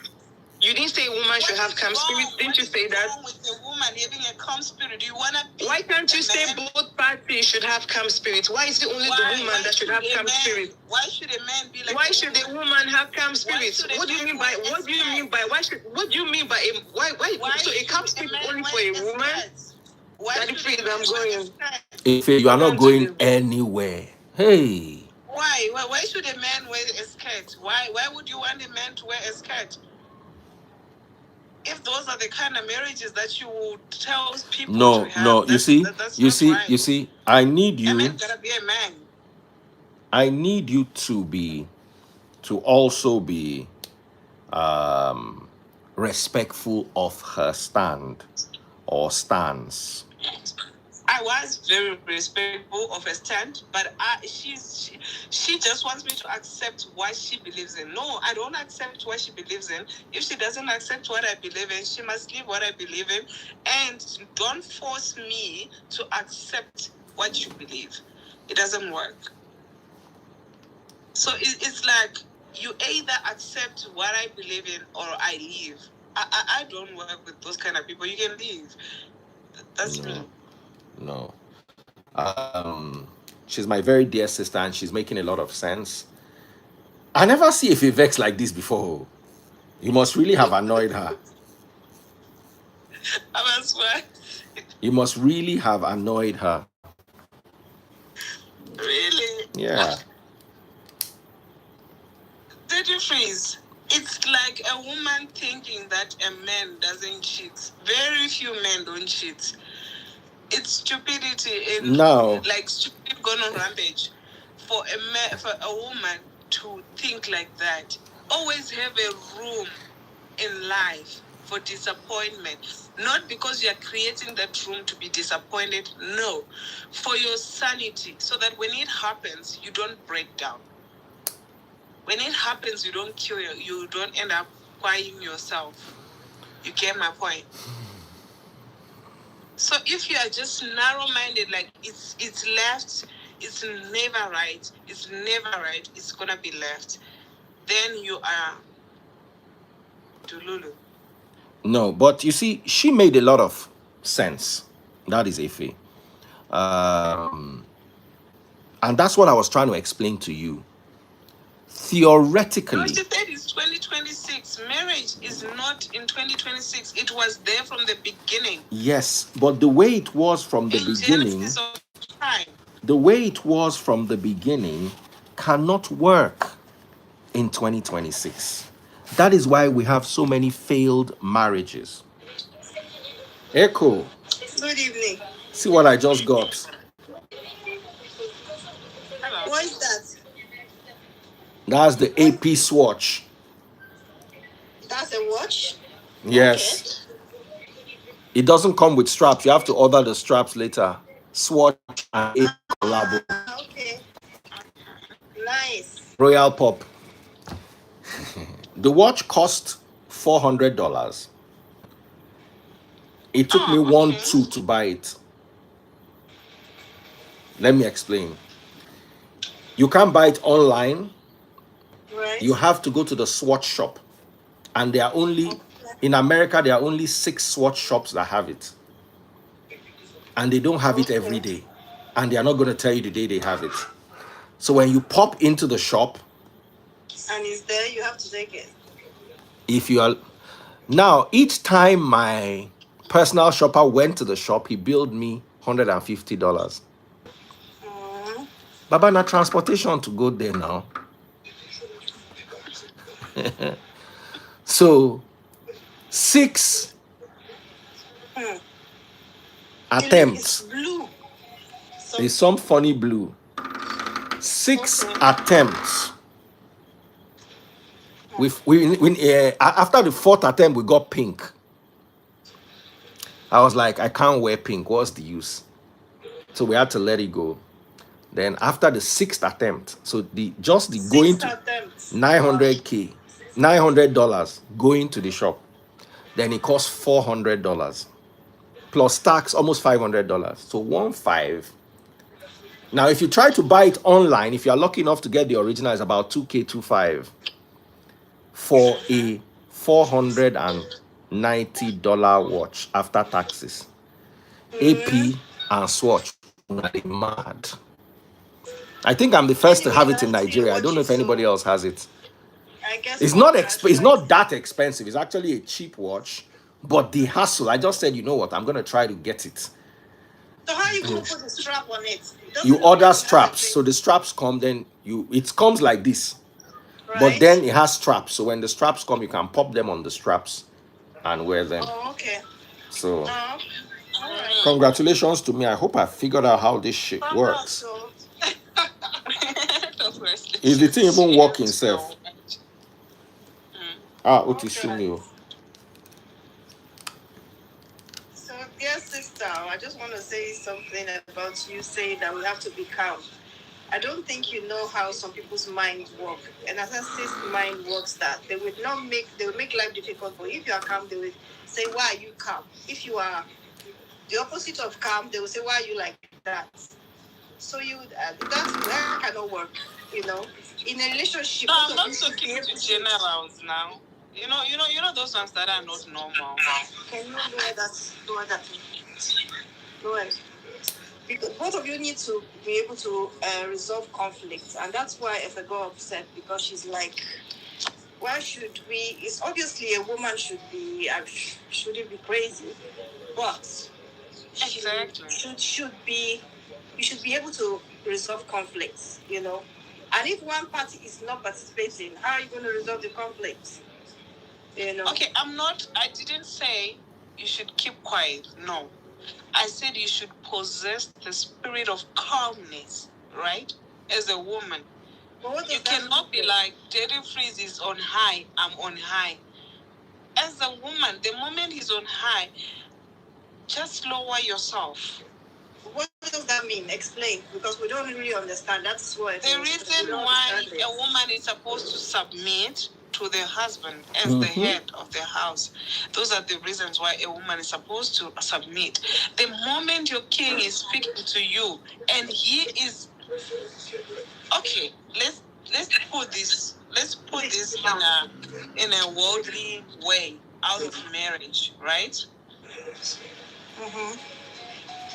You didn't say a woman should have calm spirit. Didn't you say that? What is wrong with a woman having a calm spirit? Do you want to be Why can't you a say man? both parties should have calm spirit? Why is it only Why- the woman why that should have a calm man- spirit? Why should a man be like Why a should a woman? woman have calm spirit? should a What do you man mean by wear a what do you skirt? mean by what do you mean by a why Why so a calm should a spirit man only wear for a a woman? skirt? Why Daddy, should a please, man I'm wear a going. skirt? If you are not going anywhere. Hey. Why should a man wear a skirt? Why would you want a man to wear a skirt? If those are the kind of marriages that you would tell people No, to have, no. You that's see, not right. you see. I need A you. man gotta be a man. I need you to also be respectful of her stand or stance. I was very respectful of her stand, but she just wants me to accept what she believes in. No, I don't accept what she believes in. If she doesn't accept what I believe in, she must leave what I believe in, and don't force me to accept what you believe. It doesn't work. So it's like you either accept what I believe in or I leave. I don't work with those kind of people. You can leave. That's me. No. She's my very dear sister and she's making a lot of sense. I never see a vex like this before. You must really have annoyed her. I was what? You must really have annoyed her. Really? Yeah. Did you freeze? It's like a woman thinking that a man doesn't cheat. Very few men don't cheat. It's stupidity and No. like stupid gone on rampage. For a man, for a woman to think like that, always have a room in life for disappointment. Not because you are creating that room to be disappointed. No, for your sanity, so that when it happens, you don't break down. When it happens, you don't kill you don't end up crying yourself. You get my point? So if you are just narrow-minded, like it's left, it's never right, it's gonna be left, then you are Dululu. No, but you see, she made a lot of sense. That is Ife. And that's what I was trying to explain to you. Theoretically. No, she said it's 2026. Marriage is not in 2026. It was there from the beginning. Yes, but the way it was from the beginning, Genesis of time. the way it was from the beginning cannot work in 2026. That is why we have so many failed marriages. Echo, Good evening. see what I just got. Hello. What is that? That's the AP swatch. That's a watch? Yes. It doesn't come with straps. You have to order the straps later. Swatch and a collabo. Okay. Nice. Royal Pop. The watch cost $400. It took me 1-2 to buy it. Let me explain. You can't buy it online. Right. You have to go to the Swatch shop. And there are only, in America, there are only 6 Swatch shops that have it. And they don't have it every day. And they are not going to tell you the day they have it. So when you pop into the shop, and it's there, you have to take it. if you are now, each time my personal shopper went to the shop, he billed me $150. Baba, na transportation to go there now. So 6 attempts. It's blue. So, There's some funny blue. 6 attempts. After the 4th attempt, we got pink. I was like, I can't wear pink. What's the use? So we had to let it go. Then after the 6th attempt, so the going to attempts. $900 going to the shop. Then it cost $400 plus tax, almost $500. So 1.5. Now, if you try to buy it online, if you are lucky enough to get the original, it's about $2K, $2.5 for a $490 watch after taxes. AP and Swatch are mad. I think I'm the first to have it in Nigeria. I don't know if anybody else has it. I guess It's not that expensive. It's actually a cheap watch, but the hassle. I just said, you know what? I'm gonna try to get it. So how you gonna put the strap on it? You order straps, so the straps come. Then it comes like this, but then it has straps. So when the straps come, you can pop them on the straps and wear them. Oh, okay. So All right. congratulations to me. I hope I figured out how this shit works. Is the thing even working, Seth? Otisumio. So, dear sister, I just want to say something about you saying that we have to be calm. I don't think you know how some people's minds work. And as I say, mind works that they will make life difficult. But if you are calm, they will say, why are you calm? If you are the opposite of calm, they will say, why are you like that? So that cannot work, In a relationship. No, I'm not talking to generals now. You know those ones that are not normal. Can you lower that? Lower. Because both of you need to be able to resolve conflicts, and that's why Esther got upset, because she's like, why should we? It's obviously a woman shouldn't be crazy, but Exactly. you should be able to resolve conflicts, And if one party is not participating, how are you going to resolve the conflicts? Okay, I didn't say you should keep quiet. No. I said you should possess the spirit of calmness, right? As a woman. You cannot be like, Jerry Freeze is on high, I'm on high. As a woman, the moment he's on high, just lower yourself. What does that mean? Explain, because we don't really understand. That's what the reason why a woman is supposed to submit to the husband as the head of the house. Those are the reasons why a woman is supposed to submit. The moment your king is speaking to you and he is okay, let's put this in a worldly way out of marriage, right?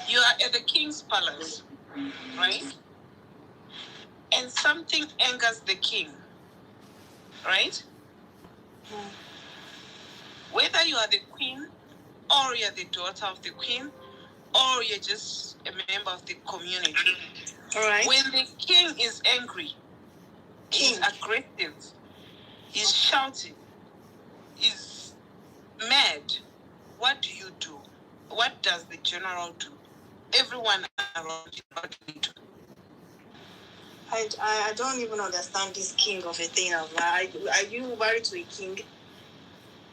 You are at the king's palace, right? And something angers the king, right? Whether you are the queen, or you're the daughter of the queen, or you're just a member of the community. All right. When the king is angry, he's aggressive, he's shouting, he's mad, what do you do? What does the general do? Everyone around you, what do you do? I don't even understand this king of a thing. Are you married to a king?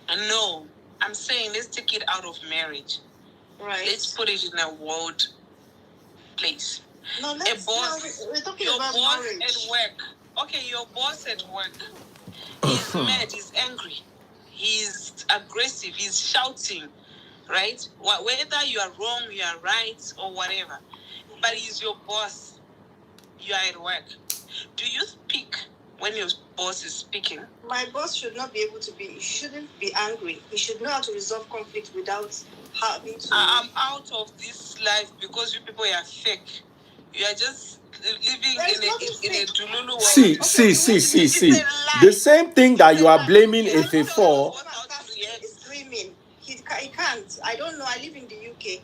No. I'm saying let's take it out of marriage. Right. Let's put it in a world place. No, A let's. boss, No, we're talking your about boss marriage. at work. Okay, your boss at work. He's mad. He's angry. He's aggressive. He's shouting. Right? Whether you are wrong, you are right, or whatever. But he's your boss. You are at work. Do you speak when your boss is speaking? My boss should not be able to be. He shouldn't be angry. He should know how to resolve conflict without having to. I'm out of this life because you people are fake. You are just living in a Dululu world. See. The same thing that you are blaming Efe for. Screaming. He can't. I don't know. I live in the UK.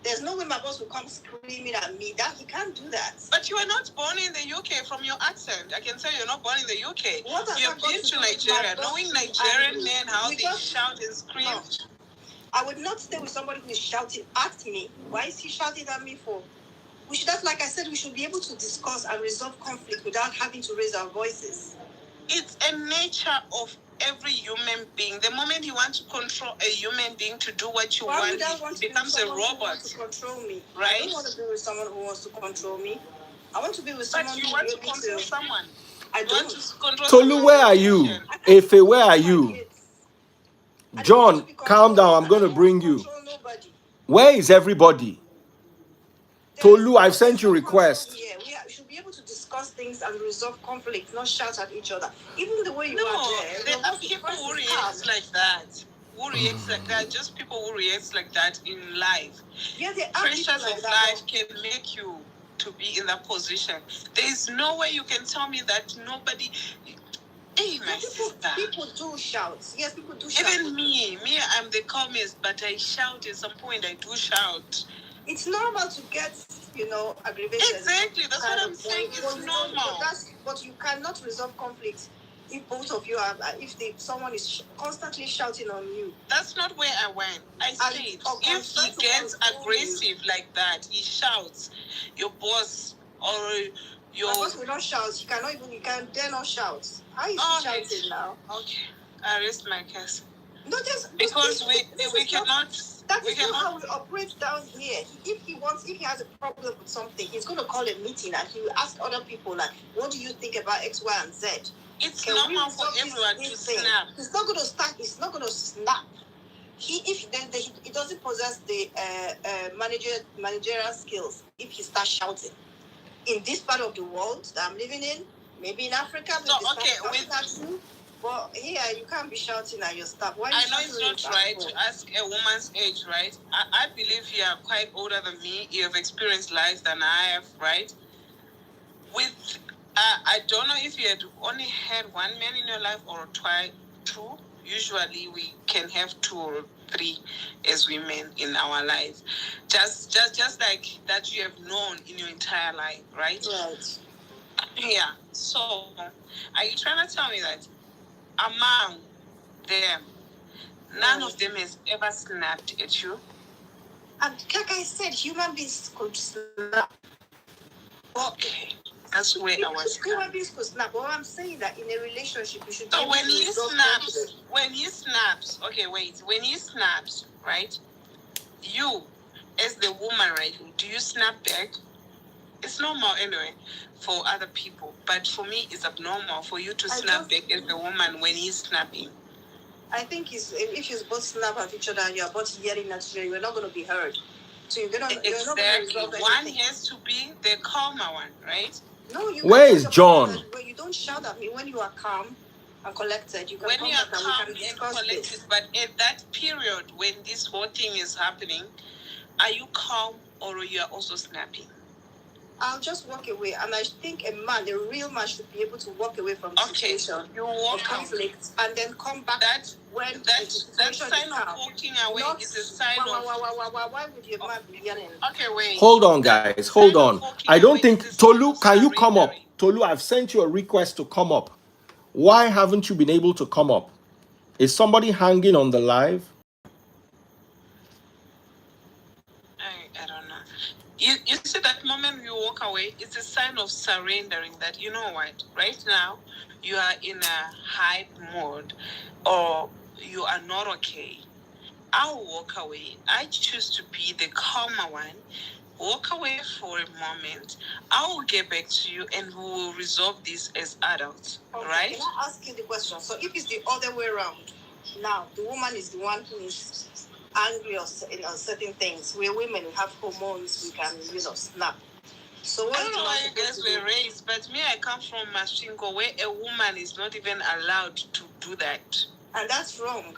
There's no way my boss will come screaming at me. That he can't do that. But you are not born in the UK from your accent. I can tell you're not born in the UK. You've been to Nigeria, knowing Nigerian men, how they shout and scream. No. I would not stay with somebody who is shouting at me. Why is he shouting at me for? We should, that's like I said, we should be able to discuss and resolve conflict without having to raise our voices. It's a nature of every human being. The moment you want to control a human being to do what you want, it becomes a robot. To control me. Right? I don't want to be with someone who wants to control me. I want to be with someone who wants to control someone. I don't. Want to control Tolu, where are you? Efe, where are you? John, calm down. I'm going to bring you. Where is everybody? Tolu, I've sent you a request. Yeah, we should be able to discuss things and resolve conflict, not shout at each other. Even the way you are there are people who react like that. Who reacts like that? Just people who react like that in life. Yeah, there are pressures like of that. life can make you to be in that position. There is no way you can tell me that nobody. Hey, my sister. People do shout. Yes, people do shout. Even me, I'm the calmest, but I shout at some point. I do shout. It's normal to get, aggravated. Exactly, that's what I'm saying. It's normal. But you cannot resolve conflict if both of you are, someone is constantly shouting on you. That's not where I went. I said, if he gets aggressive like that, he shouts, your boss or your... My boss will not shout. He dare not shout. How is he shouting now? Okay, I rest my case. No, just because we cannot... That is not how we operate down here. If he has a problem with something, he's going to call a meeting and he will ask other people, like, what do you think about X, Y, and Z? It's normal for everyone to snap. He's not going to start. He's not going to snap. He doesn't possess the managerial skills. If he starts shouting in this part of the world that I'm living in, maybe in Africa, but here you can't be shouting at your staff. Why? I know it's not right to ask a woman's age, right? I believe you are quite older than me. You have experienced life than I have, right? I don't know if you had only had one man in your life or two. Usually we can have 2 or 3 as women in our lives. Just like that you have known in your entire life, right? Right. Yeah. So are you trying to tell me that among them, none of them has ever snapped at you? And like I said, human beings could snap. Okay. That's where I was. Human beings could snap. But I'm saying that in a relationship, you should. So when he snaps, okay, wait. When he snaps, right? You, as the woman, right? Do you snap back? It's normal anyway for other people, but for me, it's abnormal for you to snap back as the woman when he's snapping. I think if you both snap at each other and you're both yelling at each other, you're not going to be heard. So you're not going to resolve anything. One has to be the calmer one, right? No, you. Where is John? When you don't shout at me when you are calm and collected. You can when you are calm and collected, but at that period when this whole thing is happening, are you calm or are you also snapping? I'll just walk away, and I think a real man, should be able to walk away from the situation, you walk conflict, and then come back. That sign of walking away is a sign of. Why would your man be yelling? Okay, wait. Hold on, guys. Hold on. I don't think Tolu. Can you come up? Tolu, I've sent you a request to come up. Why haven't you been able to come up? Is somebody hanging on the live? I don't know. You see that moment you walk away, it's a sign of surrendering that, you know what, right now you are in a hype mode or you are not okay. I'll walk away. I choose to be the calmer one. Walk away for a moment. I will get back to you and we will resolve this as adults. Okay, right? Can I ask you the question? So if it's the other way around, now the woman is the one who is angry on certain things. We women have hormones, we can, snap. So I what don't do know you how want you to guys do? were raised, but me, I come from Mashingo where a woman is not even allowed to do that. And that's wrong.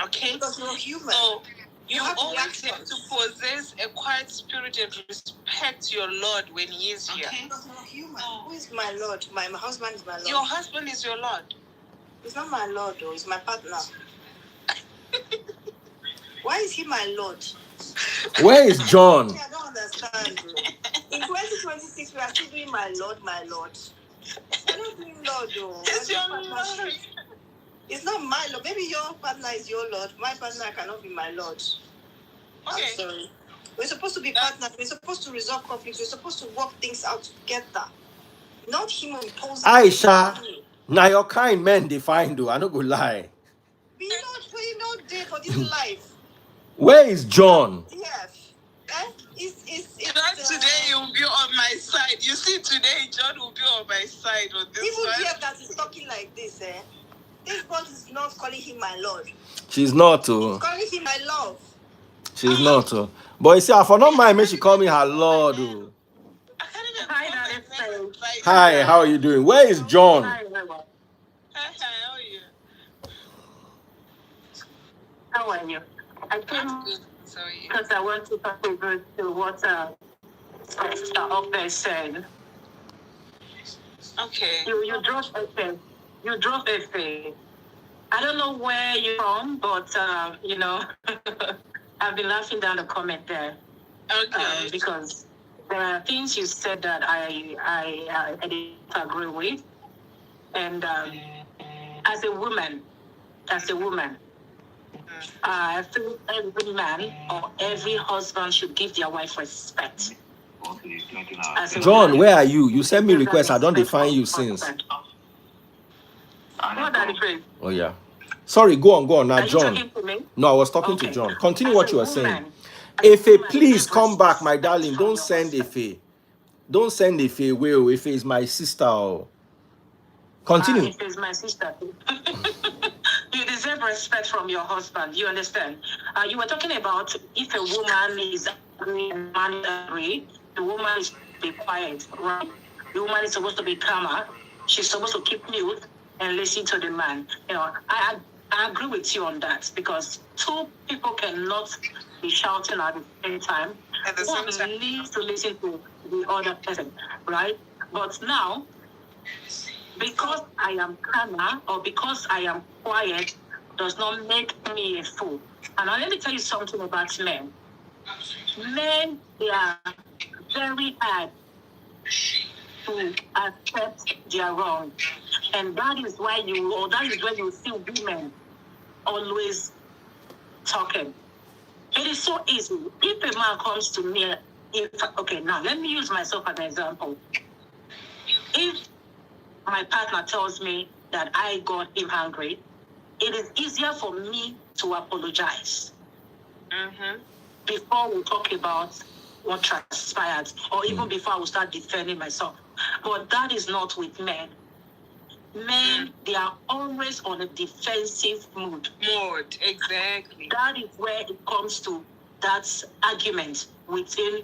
Okay? Because you're human. So you have always have reactions. to possess a quiet spirit and respect your Lord when he is here. Okay. Because you're human. Who is my Lord? My husband is my Lord. Your husband is your Lord. He's not my Lord, though. He's my partner. Why is he my Lord? Where is John? I don't understand, bro. In 2026, we are still doing my Lord, my Lord. I'm not doing Lord, though. It's your Lord. It's not my Lord. Maybe your partner is your Lord. My partner cannot be my Lord. Okay. I'm sorry. We're supposed to be partners. We're supposed to resolve conflicts. We're supposed to work things out together. Not him imposing. Aisha, now your kind men defined, though. I don't go lie. We not there for this life. Where is John? Yes. It's John, today you'll be on my side. You see, today John will be on my side on this even one. Jeff that is talking like this, this God is not calling him my Lord. She's not, He's oh. calling him my love. She's not, oh. But you see, I for not mind me, she call me her Lord, oh. I can't even Hi, call my Daddy. friend and fight. Hi, how are you doing? Where is John? Hi, everyone. Hi, how are you? How are you? I I'm came good. So are you? because I want to contribute to what Sister Ope said. Okay. You drove Efe. You drove Efe. I don't know where you're from, but I've been laughing down the comment there Okay. because there are things you said that I didn't agree with, and as a woman, I think every man or every husband should give their wife respect. As a John, woman, where are you? You send me give them requests. I don't respect define you for since. husband. What are the phrase? Oh, yeah. Sorry, go on now, Are you John. talking to me? No, I was talking to Okay. John. Continue As what a you were saying. woman, as a Ife, woman, please give come back, my respect darling. from Don't your send husband. Ife. Don't send Ife away. Oh, Ife is my sister. Oh. Continue. It is my sister. You deserve respect from your husband. You understand? You were talking about if a woman is angry and a man is angry, the woman is to be quiet, right? The woman is supposed to be calmer. She's supposed to keep mute and listen to the man. I agree with you on that because two people cannot be shouting at the same time. At the same One time. needs to listen to the other person, right? But now, because I am calmer or because I am quiet does not make me a fool. And now let me tell you something about men. Men, they are very hard to accept their wrong. And that is why you see women always talking. It is so easy. If a man comes to me, now let me use myself as an example. If my partner tells me that I got him angry, it is easier for me to apologize before we talk about what transpired, or even before I will start defending myself. But that is not with men. Men, they are always on a defensive mood. Exactly. That is where it comes to that argument within,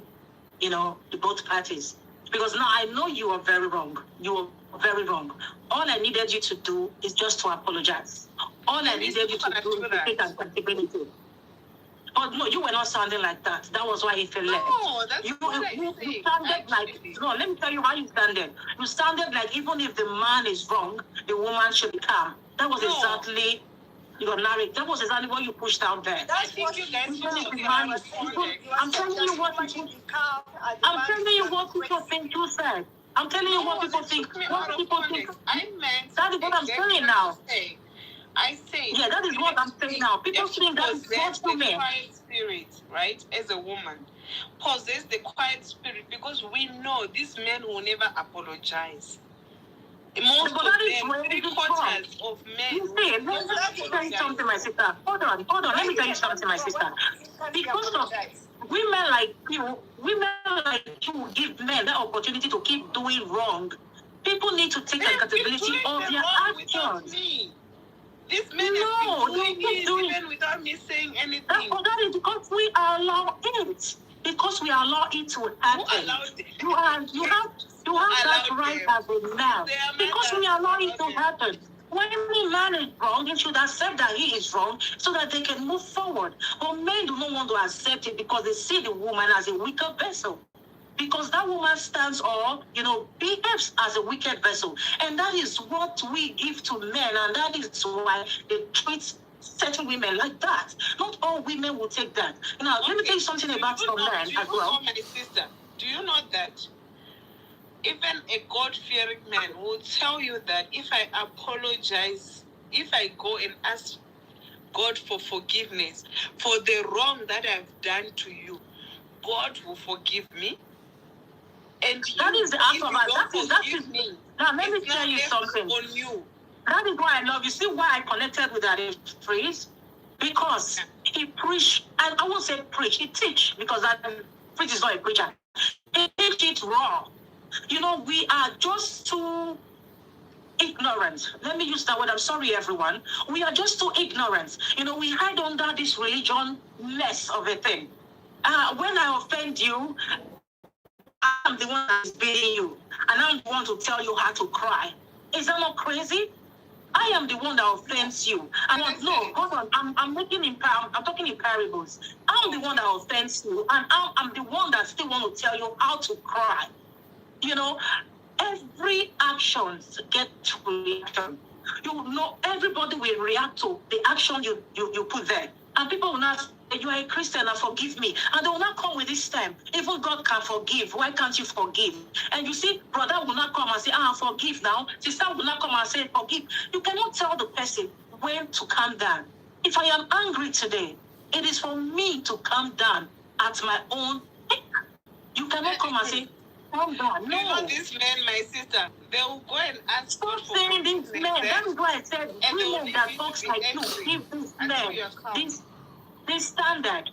the both parties. Because now I know you are very wrong. You are very wrong. All I needed you to do is just to apologize. All I needed you to do is to take accountability. But no, you were not sounding like that. That was why he felt left. No, that's You what I sounded think, like, no, let me tell you how you sounded. You sounded like even if the man is wrong, the woman should be calm. That was exactly your narrative. That was exactly what you pushed out there. I think you guys Even if took the it man out is, of context. I'm telling you what people, I'm telling you what people think you said. I'm telling you what people think. What people think. I meant That is what I'm exactly saying what now. you say. I say. Yeah, that is what I'm saying now. People think that is not for me. Quiet spirit, right? As a woman, possess the quiet spirit because we know these men will never apologize. Most But of that is them, where it is wrong. three-quarters of men. You see, let me tell you something, my my sister. Hold on. Let me tell you something, my sister. Because of women like you give men the opportunity to keep doing wrong. People need to take accountability of their actions. This man No, has been you keep doing it even without me saying anything. That is because we allow it. Because we allow it to happen. Who allowed it? You have that right as a man. Because we allow it to happen. When a man is wrong, he should accept that he is wrong so that they can move forward. But men do not want to accept it because they see the woman as a weaker vessel. Because that woman stands or, behaves as a wicked vessel. And that is what we give to men. And that is why they treat certain women like that. Not all women will take that. Now, let me tell you something about some men as well. My sister, do you know that even a God-fearing man will tell you that if I apologize, if I go and ask God for forgiveness for the wrong that I've done to you, God will forgive me? And that is the act of that is me. Now, let me tell you something. On you. That is why I love you. See why I connected with that phrase? Because he preached, and I won't say preach, he teach, because that preach is not a preacher. He teach it wrong. We are just too ignorant. Let me use that word. I'm sorry, everyone. We are just too ignorant. We hide under this religion mess of a thing. When I offend you, I'm the one that's beating you, and I'm the one to tell you how to cry. Is that not crazy? I am the one that offends you. Hold on. I'm talking in parables. I'm the one that offends you, and I'm the one that still want to tell you how to cry. Every action gets reaction. Everybody will react to the action you put there. And people will not say, you are a Christian and forgive me. And they will not come with this time. Even God can forgive. Why can't you forgive? And you see, brother will not come and say, forgive now. Sister will not come and say, forgive. You cannot tell the person when to calm down. If I am angry today, it is for me to calm down at my own peak. You cannot come and say, calm down. No. This man, my sister, they will go and ask. Stop saying this man. That is why I said women that talks like you give this man this standard.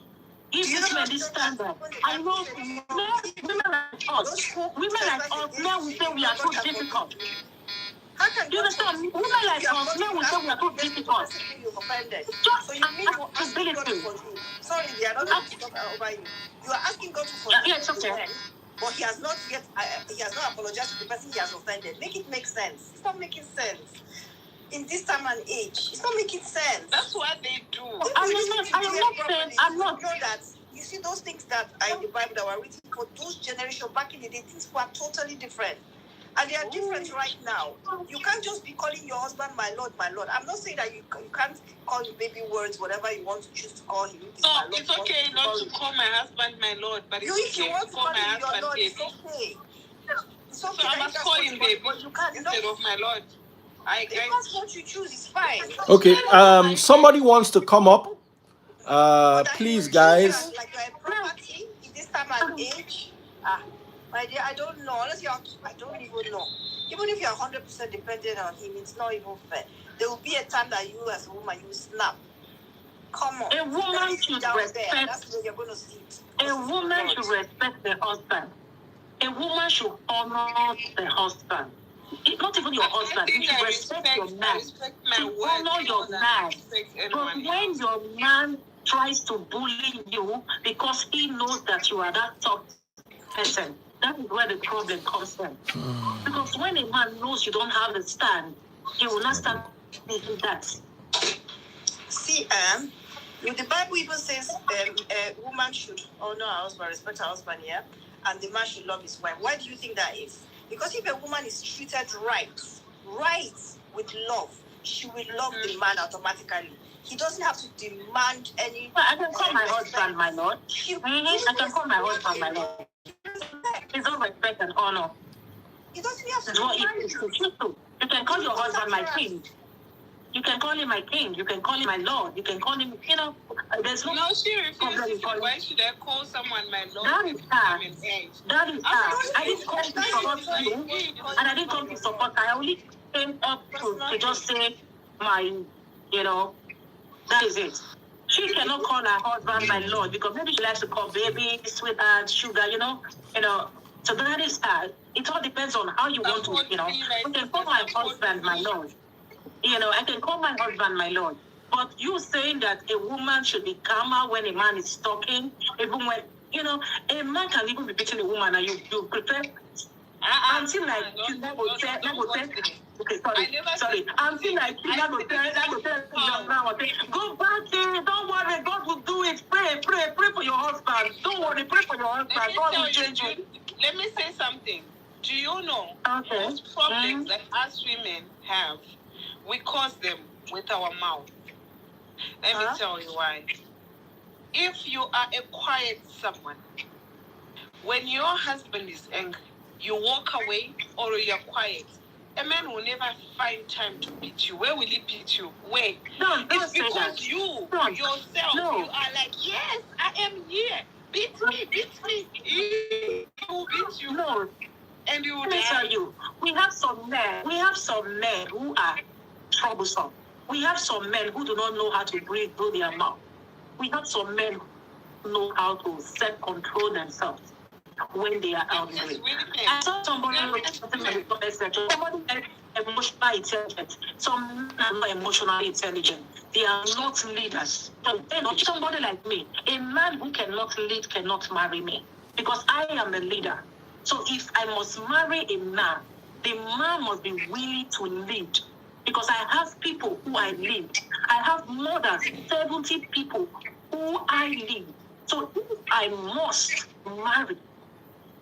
Give this man this standard. I know women like us. Women like us, now we say we are so difficult. Do you understand? Women like us, now we say we are so difficult. Just ability. Sorry, they are not talking over you. You are asking God to forgive. Yes, okay. But he has not apologized to the person he has offended. Make it make sense. It's not making sense. In this time and age, it's not making sense. That's what they do. I'm not saying. That you see those things that are in the Bible that were written for those generations back in the day, things were totally different. And they are different right now. You can't just be calling your husband my Lord, my Lord. I'm not saying that you can't call him baby words, whatever you want to choose to call him. It's okay not to call my husband my Lord, but it's okay to call my husband baby. It's okay. So I must call him baby instead of my Lord. If that's what you choose, it's fine. Okay, somebody wants to come up. Please, guys. Like you're a property in this time and age. My dear, I don't know. Honestly, I don't even know. Even if you're 100% dependent on him, it's not even fair. There will be a time that you, as a woman, you snap. Come on. A woman should respect. That's where you're going to see it. A woman should respect the husband. A woman should honor the husband. Not even your husband. You should respect your man. To honor your man. But when your man tries to bully you because he knows that you are that toxic person, that is where the problem comes from. Because when a man knows you don't have the stand, he will not stand making that. See, the Bible even says a woman should honor her husband, respect her husband, yeah? And the man should love his wife. Why do you think that is? Because if a woman is treated right with love, she will love the man automatically. He doesn't have to demand any. Well, I can call my husband my Lord. I can call my husband my Lord. It's all respect and honor. He doesn't have to. You can call your husband my king. You can call him my king. You can call him my Lord. You can call him, there's no. No, she refuses. Why should I call someone my Lord? That is her. That is her. I didn't come to support you, and I didn't come to support her. I only came up to just say my, That is it. She cannot call her husband my lord because maybe she likes to call baby, sweetheart, sugar, you know. So that is her. It all depends on how you want to, I can call my husband my lord. I can call my husband my lord. But you saying that a woman should be calmer when a man is talking, even when, a man can even be beating a woman and you prefer until like you never say, okay, sorry. Until like you never say, go back there, don't worry, God will do it. Pray for your husband. Don't worry, pray for your husband. God will change you. Let me say something. Do you know most problems that us women have, we cause them with our mouth? Let me tell you why. If you are a quiet someone, when your husband is angry, you walk away or you're quiet. A man will never find time to beat you. Where will he beat you? Where? No, it's because you yourself, you are like, yes, I am here. Beat me. He will beat you. No. And you will Let me tell you, we have some men who are troublesome. We have some men who do not know how to breathe through their mouth. We have some men who know how to self-control themselves when they are angry. I saw somebody emotionally intelligent. Some men are not emotionally intelligent. They are not leaders. So, somebody like me, a man who cannot lead cannot marry me because I am a leader. So if I must marry a man, the man must be willing to lead. Because I have people who I lead. I have more than 70 people who I lead. So if I must marry,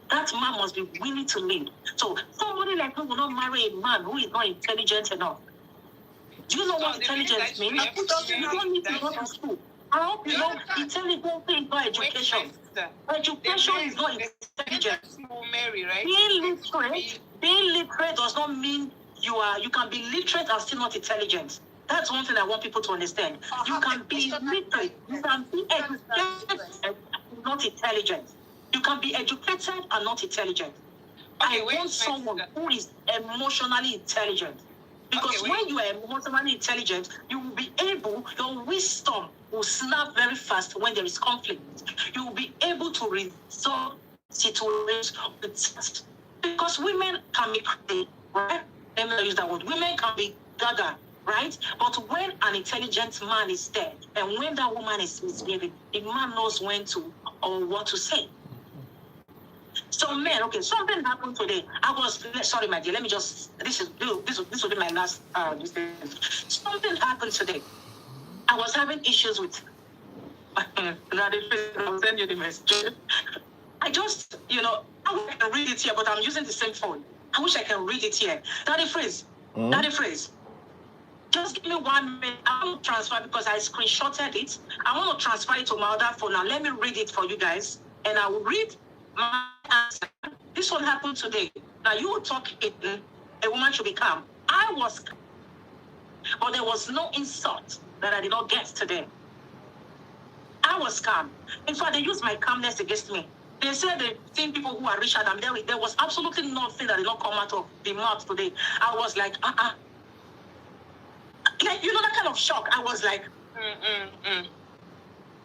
that man must be willing to lead. So somebody like me will not marry a man who is not intelligent enough. Do you know what intelligence means? You don't need to go to school. I hope you know intelligence is not education. Education is not intelligence. Being literate does not mean you can be literate and still not intelligent. That's one thing I want people to understand. You can be literate, you can be educated and not intelligent. You can be educated and not intelligent. I want someone who is emotionally intelligent. Because when you are emotionally intelligent, you will be able, your wisdom will snap very fast when there is conflict. You will be able to resolve situations with trust. Because women can be crazy, right? Let me use that word. Women can be gaga, right? But when an intelligent man is there, and when that woman is misbehaving, the man knows when to or what to say. So men, okay, something happened today. Sorry, my dear, let me just, this will be my last, something happened today. I was having issues with, I'll send you the message. I just, I wish I can read it here, but I'm using the same phone. I wish I can read it here. Daddy Freeze, just give me 1 minute. I want to transfer because I screenshotted it. I want to transfer it to my other phone. Now let me read it for you guys, and I will read my answer. This one happened today. Now you will talk, a woman should be calm. I was calm, but there was no insult that I did not get today. I was calm. In fact, they used my calmness against me. They said they've seen people who are richer than them. There was absolutely nothing that did not come out of the mouth today. I was like, Like, that kind of shock. I was like,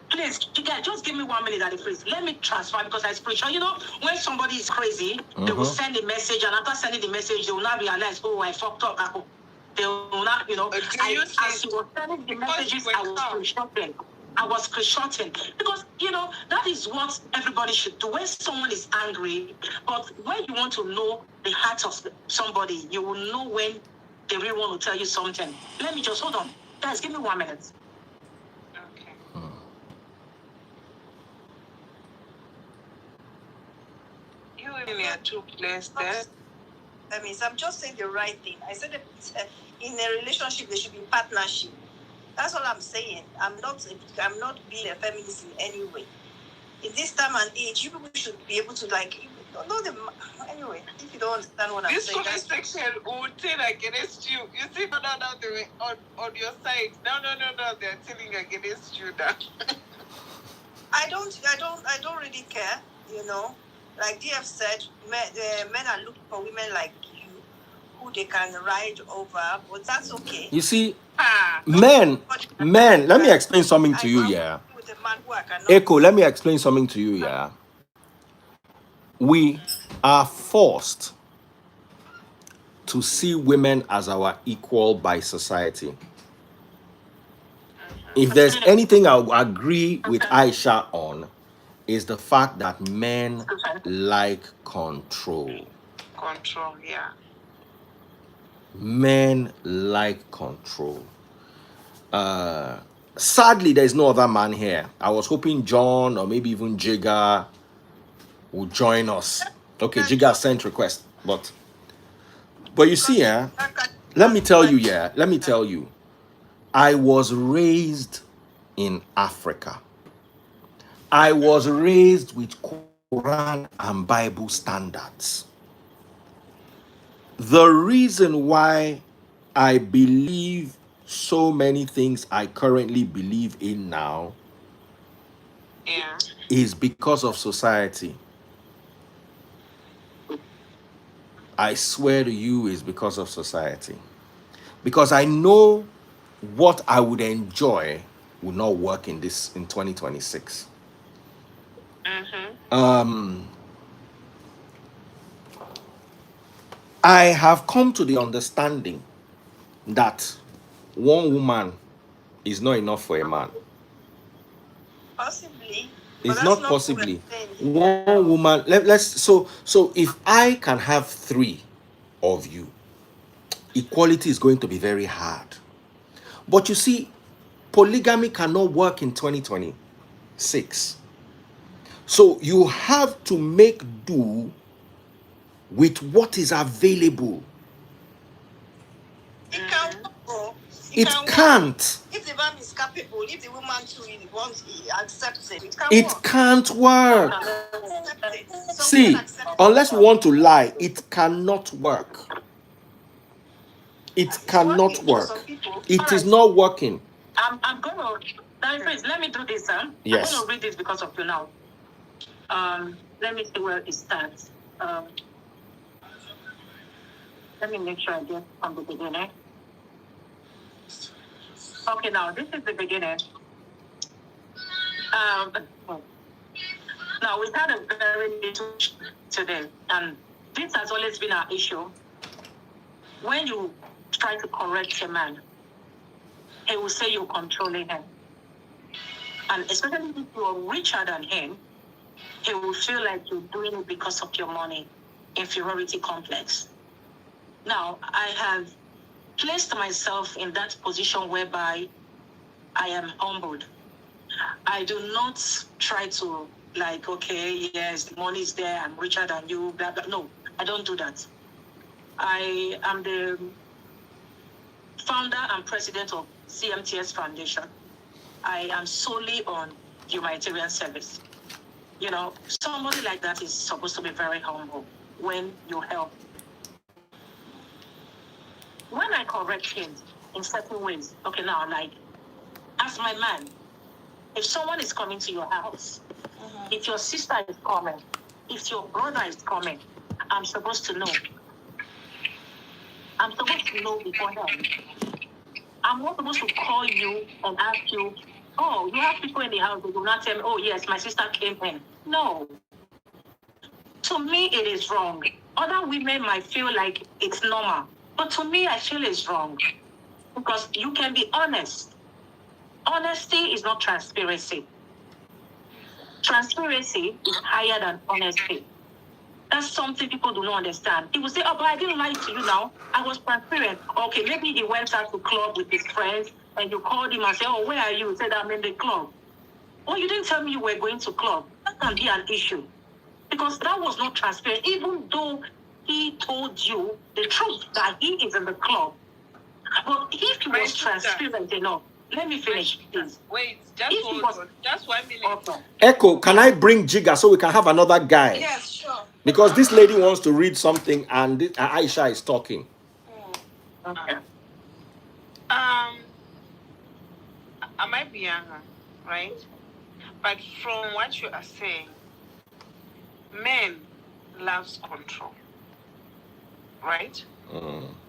Please, you guys, just give me 1 minute, Daddy Freeze. Let me transfer because I screenshot. When somebody is crazy, they will send a message, and after sending the message, they will not realize, oh, I fucked up. They will not, as you were sending the messages, I was screenshotting. Because, that is what everybody should do. When someone is angry, but when you want to know the heart of somebody, you will know when they really want to tell you something. Let me just, hold on. Guys, give me 1 minute. Okay. You really are too blessed there. I mean, I'm just saying the right thing. I said that in a relationship, there should be partnership. That's all I'm saying. I'm not being a feminist in any way. In this time and age, you people should be able to anyway, if you don't understand what I'm saying. This comment section will turn against you. You see, no, they were on your side. No, they're turning against you now. I don't really care, Like DF said, men are looking for women like you who they can ride over, but that's okay. You see, Men, But let me explain something to I you, can't yeah. be with a man who I cannot. Echo, let me explain something to you, yeah. We are forced to see women as our equal by society. If there's anything I'll agree with Aisha on, is the fact that men like control. Control, yeah. Men like control. Sadly, there's no other man here. I was hoping John or maybe even Jigga would join us. Okay, Jigga sent request, but you see, let me tell you, I was raised in Africa. I was raised with Quran and Bible standards. The reason why I believe so many things I currently believe in now is because of society. I swear to you, is because of society. Because I know what I would enjoy would not work in 2026. I have come to the understanding that one woman is not enough for a man. Possibly. It's not possibly one woman. So if I can have 3 of you, equality is going to be very hard. But you see, polygamy cannot work in 2026. So you have to make do with what is available. It can work, bro. It can't. If the man is capable, if the woman too wants, he accepts it. It can't work. See, unless we want to lie, it cannot work. It cannot work. It is not working. I'm going to, let me do this, huh? Yes. I'm going to read this because of you now. Let me see where it starts. Let me make sure I get from the beginning. Okay, now this is the beginning. Now we had a very little today, and this has always been our issue. When you try to correct a man, he will say you're controlling him. And especially if you're richer than him, he will feel like you're doing it because of your money, inferiority complex. Now, I have placed myself in that position whereby I am humbled. I do not try to, like, okay, yes, the money is there, I'm richer than you, blah, blah. No, I don't do that. I am the founder and president of CMTS Foundation. I am solely on humanitarian service. You know, somebody like that is supposed to be very humble when you help. When I correct him in certain ways, okay, now, like, as my man, if someone is coming to your house, if your sister is coming, if your brother is coming, I'm supposed to know. I'm supposed to know beforehand. I'm not supposed to call you and ask you, oh, you have people in the house, they do not tell me, oh, yes, my sister came in. No. To me, it is wrong. Other women might feel like it's normal. But to me, I feel it's wrong. Because you can be honest. Honesty is not transparency. Transparency is higher than honesty. That's something people do not understand. He will say, oh, but I didn't lie to you now. I was transparent. Okay, maybe he went out to club with his friends and you called him and said, oh, where are you? He said, I'm in the club. Oh, you didn't tell me you were going to club. That can be an issue. Because that was not transparent, even though he told you the truth that he is in the club. But if he was transparent enough, let me finish, please. Wait, just 1 minute. Okay. Echo, can I bring Jigga so we can have another guy? Yes, sure. Because this lady wants to read something and Aisha is talking. Okay. I might be younger, right? But from what you are saying, men loves control, right?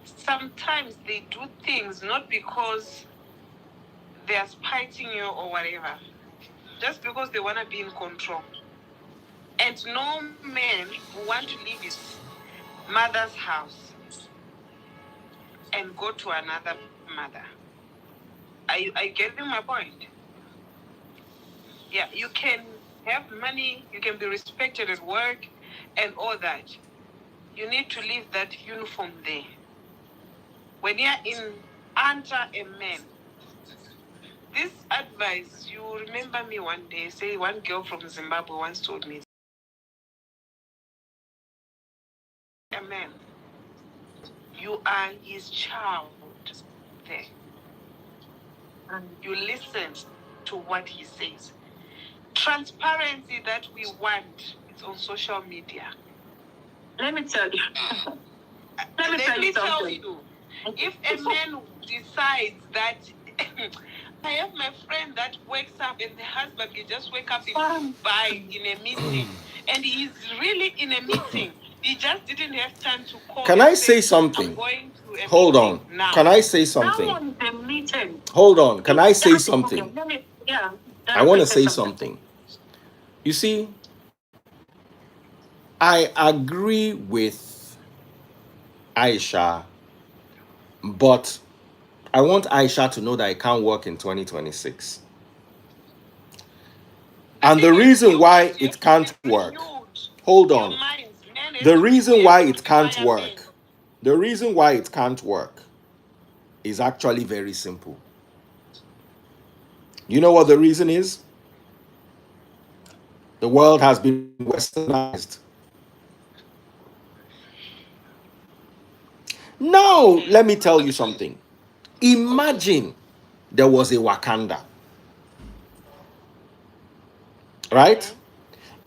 Sometimes they do things not because they are spiting you or whatever, just because they want to be in control. And no man who want to leave his mother's house and go to another mother. Are you getting my point? Yeah, you can have money, you can be respected at work and all that. You need to leave that uniform there. When you're under a man, this advice, you remember me one day, say one girl from Zimbabwe once told me, a man, you are his child there. And you listen to what he says. Transparency that we want is on social media. Let me tell you. Let me tell you. If a man decides that I have my friend that wakes up and the husband can just wake up in Dubai in a meeting, and he's really in a meeting. He just didn't have time to call. Can I say something? I'm going to a Hold on. meeting now. Can I say something? That one is a meeting. Hold on. Can I say something? Let me, yeah. I want to say something. You see, I agree with Aisha, but I want Aisha to know that I can't work in 2026. And the reason why it can't work, hold on. The reason why it can't work, the reason why it can't work is actually very simple. You know what the reason is? The world has been westernized. Now, let me tell you something. Imagine there was a Wakanda. Right?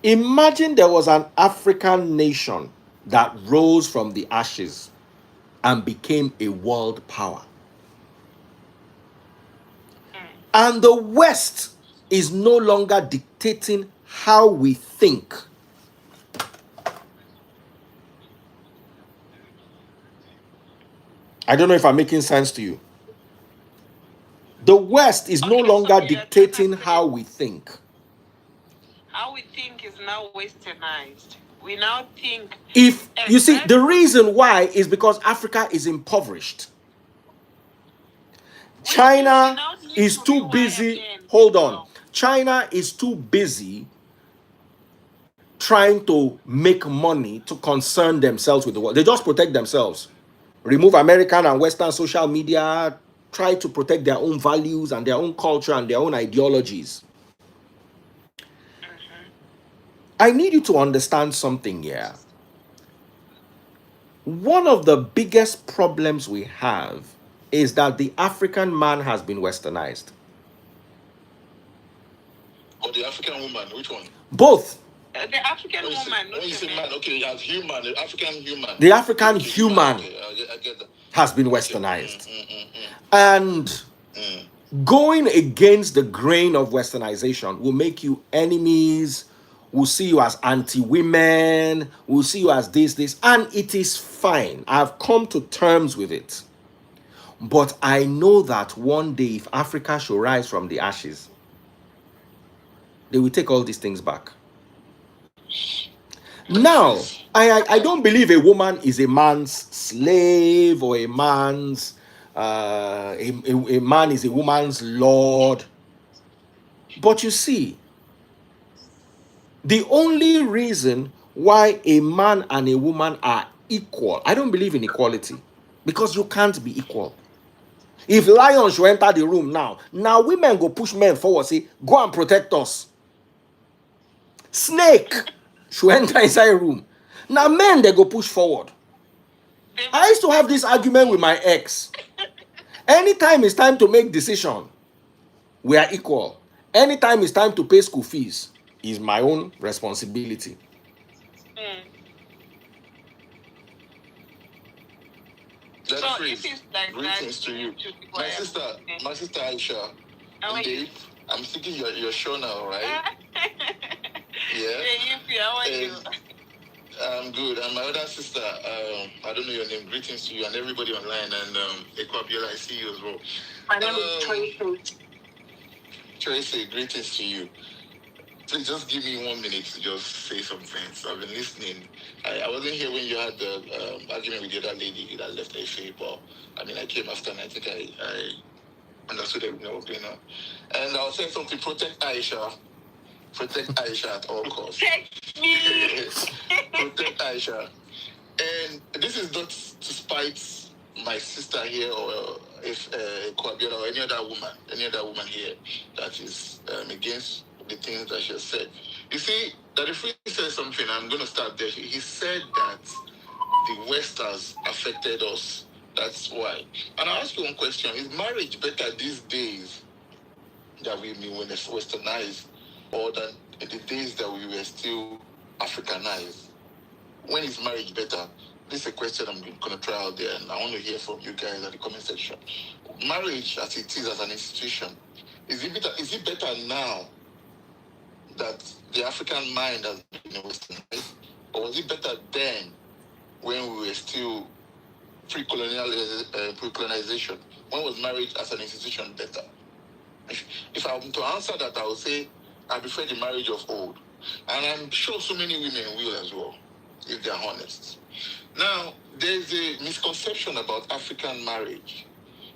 Imagine there was an African nation that rose from the ashes and became a world power. And the West is no longer dictating how we think. I don't know if I'm making sense to you. The West is no longer dictating how we think. How we think is now westernized. We now think. If you see, the reason why is because Africa is impoverished. China is too busy. Hold on. China is too busy trying to make money to concern themselves with the world. They just protect themselves. Remove American and Western social media, try to protect their own values and their own culture and their own ideologies. I need you to understand something here. One of the biggest problems we have is that the African man has been westernized. Or the African woman, which one? Both. The African woman. When you say man, okay, as human, the African human. The African human okay, I get that. has been westernized. And going against the grain of westernization will make you enemies, will see you as anti-women, will see you as this, and it is fine. I've come to terms with it. But I know that one day if Africa should rise from the ashes, they will take all these things back. Now, I don't believe a woman is a man's slave or a man's a man is a woman's lord. But you see, the only reason why a man and a woman are equal, I don't believe in equality, because you can't be equal. If lions should enter the room now women go push men forward, say, go and protect us. Snake should enter inside a room. Now men, they go push forward. I used to have this argument with my ex. Anytime it's time to make decision, we are equal. Anytime it's time to pay school fees, is my own responsibility. That's So free. if it's like Greetings that, to you. to be My quiet. sister Aisha. How are you? Dave, I'm thinking you're sure now, right? Yeah. Hey, how are you? I'm good. And my other sister, I don't know your name. Greetings to you and everybody online. And Ekwabiola, I see you as well. My name is Tracy. Tracy, greetings to you. Please just give me 1 minute to just say something. So I've been listening. I wasn't here when you had the argument with the other lady that left FA, but I mean, I came after and I think I understood everything that was going on. And I was saying something, protect Aisha. Protect Aisha at all costs. Protect me. Protect Aisha. And this is not to spite my sister here or if Kwabiola or any other woman here that is against the things that she has said. You see, that if we say something, I'm going to start there. He said that the West has affected us. That's why. And I'll ask you one question. Is marriage better these days that we were westernized or than in the days that we were still Africanized? When is marriage better? This is a question I'm going to try out there, and I want to hear from you guys at the comment section. Marriage, as it is as an institution, is it better now that the African mind has been westernized, or was it better then when we were still pre-colonization? When was marriage as an institution better? If I were to answer that, I would say I prefer the marriage of old. And I'm sure so many women will as well, if they're honest. Now, there's a misconception about African marriage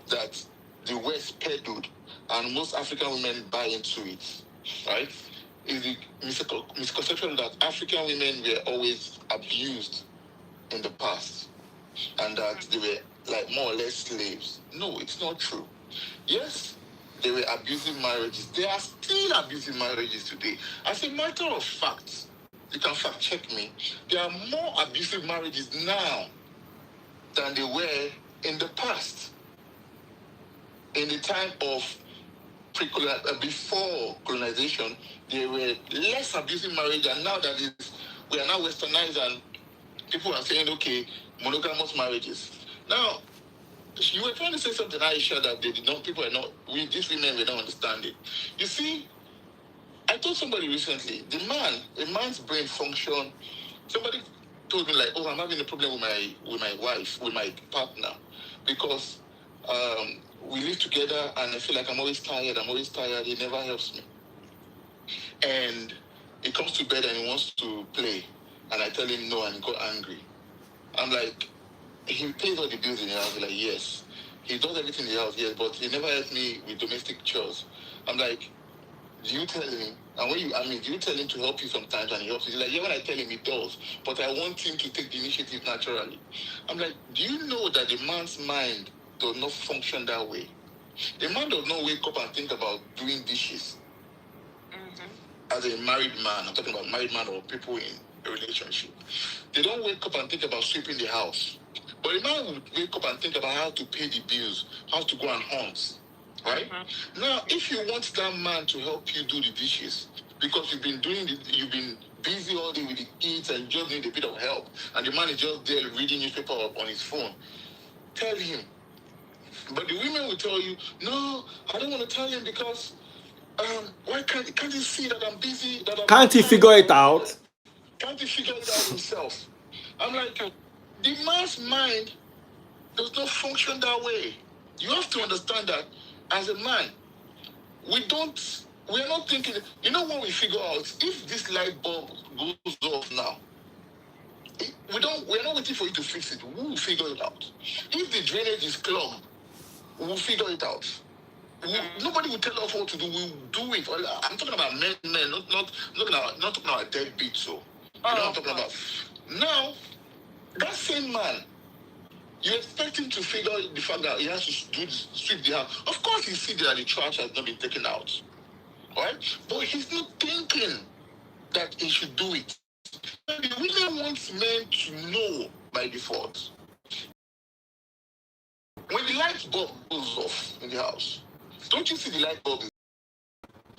that the West peddled, and most African women buy into it, right? Is the misconception that African women were always abused in the past and that they were like more or less slaves. No, it's not true. Yes, they were abusive marriages. There are still abusive marriages today. As a matter of fact, you can fact check me, there are more abusive marriages now than they were in the past. In the time of before colonization, there were less abusive marriage, and now that we are now westernized and people are saying, okay, monogamous marriages. Now, you were trying to say something, Aisha, that these women were not understanding. You see, I told somebody recently, a man's brain function, somebody told me like, oh, I'm having a problem with my wife, with my partner, because we live together and I feel like I'm always tired, he never helps me. And he comes to bed and he wants to play, and I tell him no, and he got angry. I'm like, he pays all the bills in the house. He's like, yes. He does everything in the house, yes, but he never helps me with domestic chores. I'm like, do you tell him? And do you tell him to help you sometimes and he helps you? He's like, yeah, when I tell him, he does. But I want him to take the initiative naturally. I'm like, do you know that the man's mind does not function that way? The man does not wake up and think about doing dishes. As a married man, I'm talking about married man or people in a relationship. They don't wake up and think about sweeping the house. But a man would wake up and think about how to pay the bills, how to go and hunt. Right? Now, if you want that man to help you do the dishes, because you've been busy all day with the kids and just need a bit of help, and the man is just there reading newspaper on his phone, tell him. But the women will tell you, no, I don't want to tell him because why can't he see that I'm busy? Can't he figure it out? Can't he figure it out himself? I'm like, the man's mind does not function that way. You have to understand that as a man, we are not thinking, you know what we figure out? If this light bulb goes off now, we're not waiting for you to fix it. We will figure it out. If the drainage is clogged, we will figure it out. Nobody will tell us what to do. We'll do it. I'm talking about men, not talking about deadbeats. So, you know what I'm talking about? Now, that same man, you expect him to figure out the fact that he has to sweep the house. Of course, he sees that the trash has not been taken out, right? But he's not thinking that he should do it. The women wants men to know by default. When the light bulb goes off in the house, don't you see the light bulb?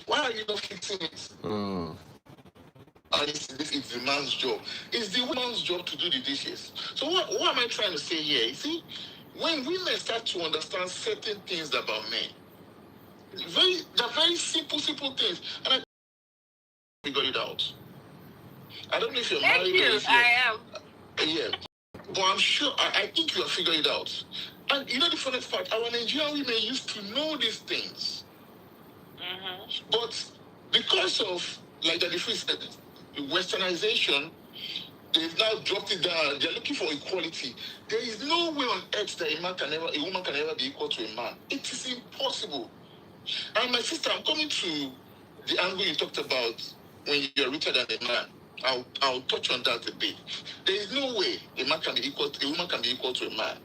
Why are you not fixing it? And it's the man's job. It's the woman's job to do the dishes. So what am I trying to say here? You see, when women start to understand certain things about men, they're very simple things, and I figured it out. I don't know if you're married. Thank you. I am. Yeah, but I'm sure. I think you have figured it out. And you know the funniest part? Our Nigerian women used to know these things. But because of, like Daddy Free said, westernization, they've now dropped it down. They're looking for equality. There is no way on earth that a woman can ever be equal to a man. It is impossible. And my sister, I'm coming to the angle you talked about when you're richer than a man. I'll touch on that a bit. There is no way a woman can be equal to a man.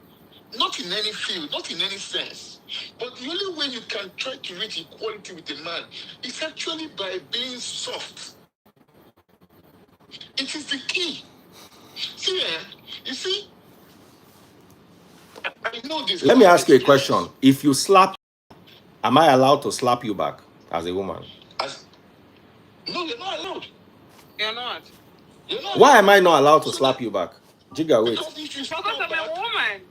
Not in any field, not in any sense. But the only way you can try to reach equality with a man is actually by being soft. It is the key. See, you see, I know this. Let me ask you a question. If you slap, am I allowed to slap you back as a woman? No, you're not allowed. You're not. Why am I not allowed to slap you back? Jigga, wait. Because if you Because slap I'm a back, woman.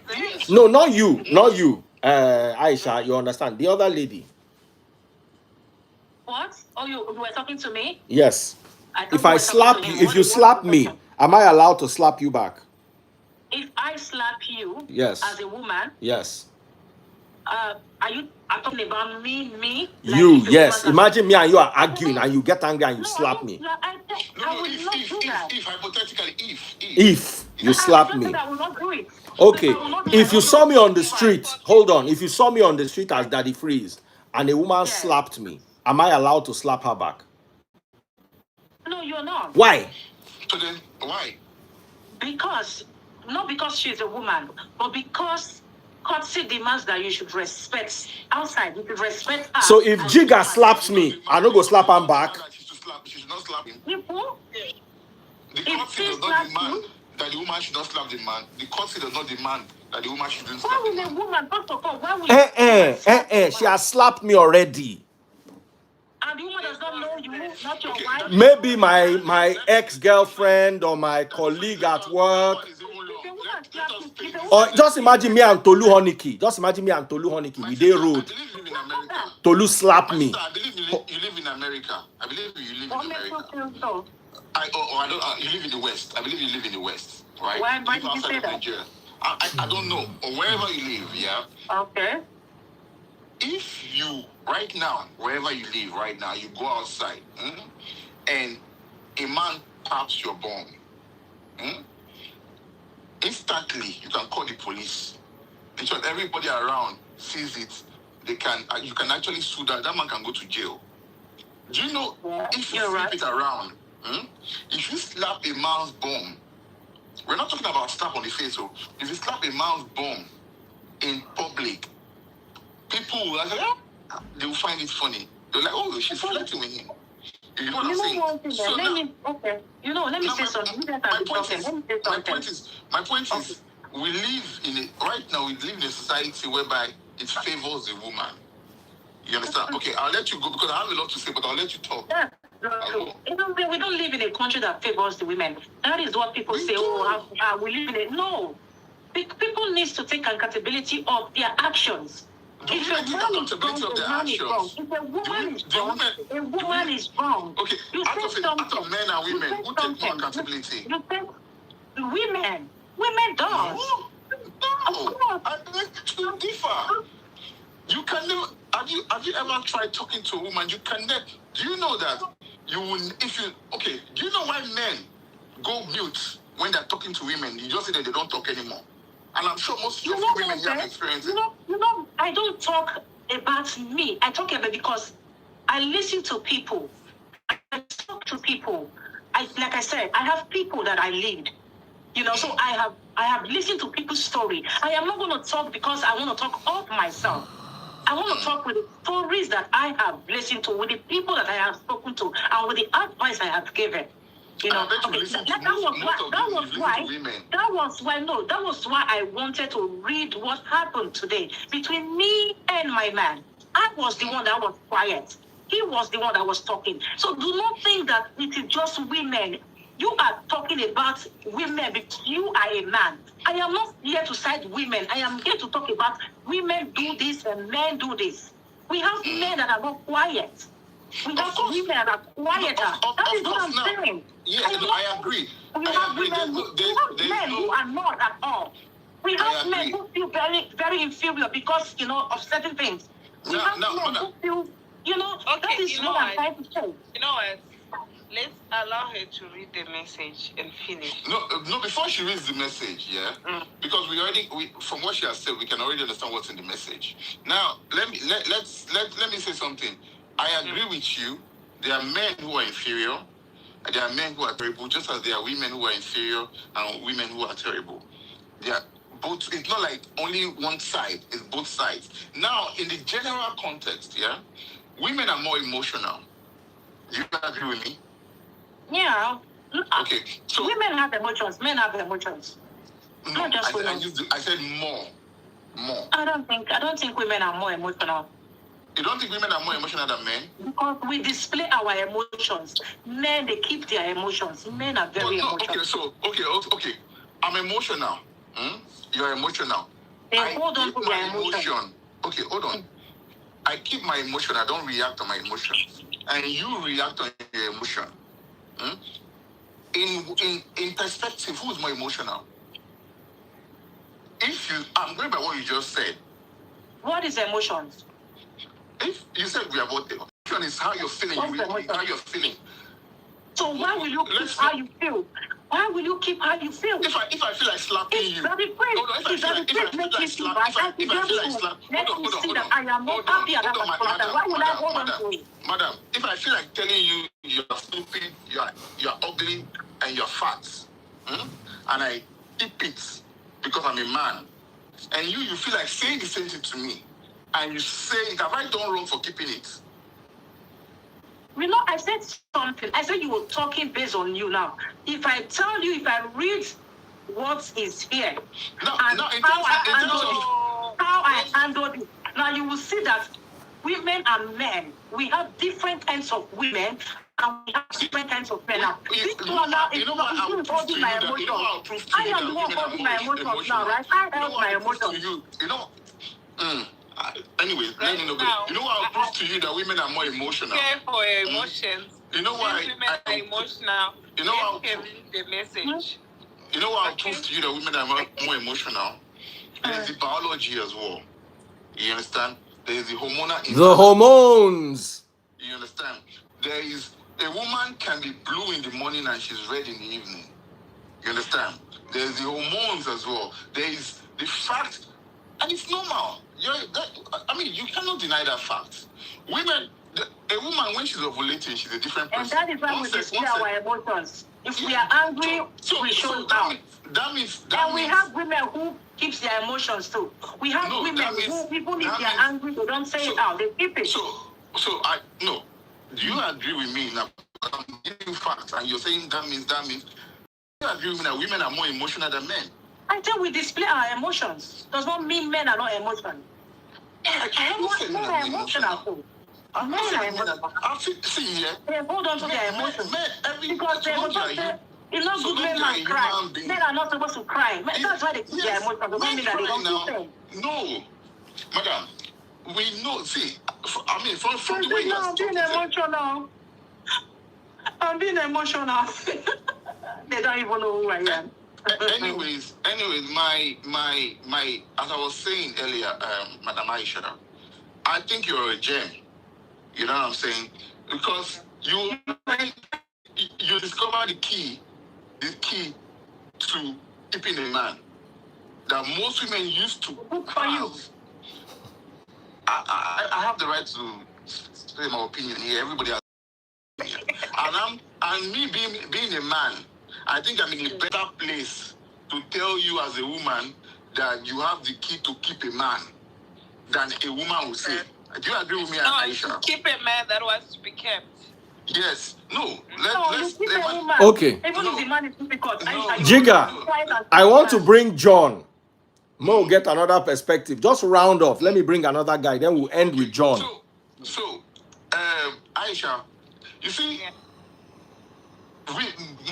It's No, not you. Not you. Aisha, you understand. The other lady. What? Oh, you were talking to me? Yes. I thought If you I were slap talking to you, him. if you slap me, am I allowed to slap you back? If I slap you Yes. as a woman, Yes. are you talking about me? Like You, if a yes. woman- Imagine me and you are arguing and you get angry and you No, slap I me. don't- I no, would not do that. if hypothetically, If you I slap just me. said I will not do it. Okay. I will not do If it. you saw me on the street, hold on. If you saw me on the street as Daddy Freeze and a woman Yes. slapped me, am I allowed to slap her back? No, you're not. Why? so then why? Because, not because she's a woman, but because courtesy demands that you should respect outside. You should respect her. So if as a Jigga woman. slaps me, I don't go slap him back. She should not slap him. People, The If court she does not slaps demand you- that the woman should not slap the man. The court does not demand that the woman shouldn't why slap the will a man. woman, first of all, why will a woman slap a She man? has slapped me already. And the woman does not know you, not your wife. Maybe my ex-girlfriend or my colleague at work. Or just imagine me and Tolu Honiki. Just imagine me and Tolu Honiki. We dey road. I believe you live in America. Tolu slap My me. sister, I believe you live in America. I believe you live What in makes you America. feel so? I don't. You live in the West. I believe you live in the West, right? Why You live did you outside say of that? Nigeria. I don't know, or wherever you live, yeah. Okay. If you right now, wherever you live right now, you go outside, and a man taps your bomb, instantly you can call the police. Because everybody around sees it, you can actually sue that man can go to jail. Do you know if you You're flip right. it around, if you slap a man's bomb, we're not talking about slap on the face, so if you slap a man's bomb in public, people will they will find it funny. They're like, oh, she's flirting with him. You know what I'm You saying? know one thing, So let now- me, okay. You know, let me now say something. You guys are talking. Let me say something. my point is, we live right now, we live in a society whereby it favors the woman. You understand? Okay, I'll let you go because I have a lot to say, but I'll let you talk. Yeah. We don't live in a country that favors the women. That is what people say. Oh, we live in a no. People need to take accountability of their actions. The If women a take man is wrong, accountability of the their man is wrong. actions. If a woman is The wrong, women- a woman is wrong. Okay, You out said of something. men and You women, said who take more something. accountability? You said women. Women does. Of No, course. I beg to differ. You can never. Have you ever tried talking to a woman? You can never. Do you know that you will if you okay? Do you know why men go mute when they're talking to women? You just say that they don't talk anymore. And I'm sure most of You you know women what, you have eh? experience. You know, I don't talk about me. I talk about because I listen to people. I talk to people. Like I said, I have people that I lead. You know, so I have listened to people's story. I am not going to talk because I want to talk of myself. I want to talk with the stories that I have listened to, with the people that I have spoken to, and with the advice I have given. You know, I bet you okay, listen that to most of was these, you listen to women. that was why I wanted to read what happened today between me and my man. I was the one that was quiet. He was the one that was talking. So do not think that it is just women. You are talking about women because you are a man. I am not here to side women. I am here to talk about women do this and men do this. We have men that are not quiet. We have course. women that are quieter. That is what I'm saying. Yes, I agree. We I have agree. women, we have men who are not at all. We have men who feel very, very inferior because, of certain things. We have men who feel You know, that Okay, is you know what I'm what? trying to say. You know what? Let's allow her to read the message and finish. No, before she reads the message, yeah, because from what she has said, we can already understand what's in the message. Now, let me say something. I agree with you. There are men who are inferior, and there are men who are terrible, just as there are women who are inferior and women who are terrible. They are both. It's not like only one side. It's both sides. Now, in the general context, yeah, women are more emotional. Do you agree with me? Yeah. Okay, so Women have emotions, men have emotions. no, Not just women. I said more. I don't think women are more emotional. You don't think women are more emotional than men? Because we display our emotions. Men, they keep their emotions. Men are very emotional. Okay. I'm emotional. You're emotional. They hold on to keep their my emotion. Okay, hold on. I keep my emotion. I don't react on my emotion. And you react on your emotion. In perspective, who's more emotional? I'm going by what you just said. What is emotions? If you said we are both, emotion is how you're feeling. How you're feeling. So why will you keep how you feel? Why will you keep how you feel? If I feel like slapping you, if I feel like slapping, I am not happy at that. Why would I hold on to it? Madam, if I feel like telling you you're stupid, you're ugly, and you're fat, and I keep it because I'm a man, and you feel like saying the same thing to me, and you say, have I done wrong for keeping it? You know, I said something. I said you were talking based on you now. If I tell you, if I read what is here, how I handled it, now you will see that women and men, we have different kinds of women and we have different kinds of men. Now, this one now is holding my emotions. I am the one holding my emotions now, right? I held my emotions. Anyways, let me know. You know what I'll prove to you that women are more emotional. Care for your emotions. You know why? Women are emotional. You know how? Can read the message. You know what I'll prove to you that women are more emotional? There's the biology as well. You understand? There's the hormonal. The hormones. You understand? There is a woman can be blue in the morning and she's red in the evening. You understand? There's the hormones as well. There is the fact, and it's normal. You cannot deny that fact. A woman, when she's ovulating, she's a different person. And that is why we display our emotions. If we are angry, we show out. That means. And we have women who keeps their emotions too. We have women who, even if they are angry, they don't say it out. They keep it. Do you agree with me now? I'm giving you facts, and you're saying that means. Do you agree with me that women are more emotional than men? I think we display our emotions. Does not mean men are not emotional. Men are emotional too. Men are emotional. They hold on to their emotions. Because their emotions say, it's not good men must cry. Men are not supposed to cry. That's why they keep their emotions. Does not mean that they don't feel pain. No. Madam, we know, from the way you're I'm being emotional. I'm being emotional. They don't even know who I am. anyways, my as I was saying earlier, Madam Aisha, I think you're a gem. You know what I'm saying? Because you discover the key to keeping a man that most women used to have. I have the right to say my opinion here. Everybody has and me being a man, I think I'm in a better place to tell you as a woman that you have the key to keep a man than a woman would say. Do you agree with me, Aisha? Keep a man that wants to be kept. Yes. No. Okay. Even if the man is difficult, Jigga, I want to bring John. Mo, get another perspective. Just round off. Let me bring another guy. Then we'll end with John. So, Aisha, you see,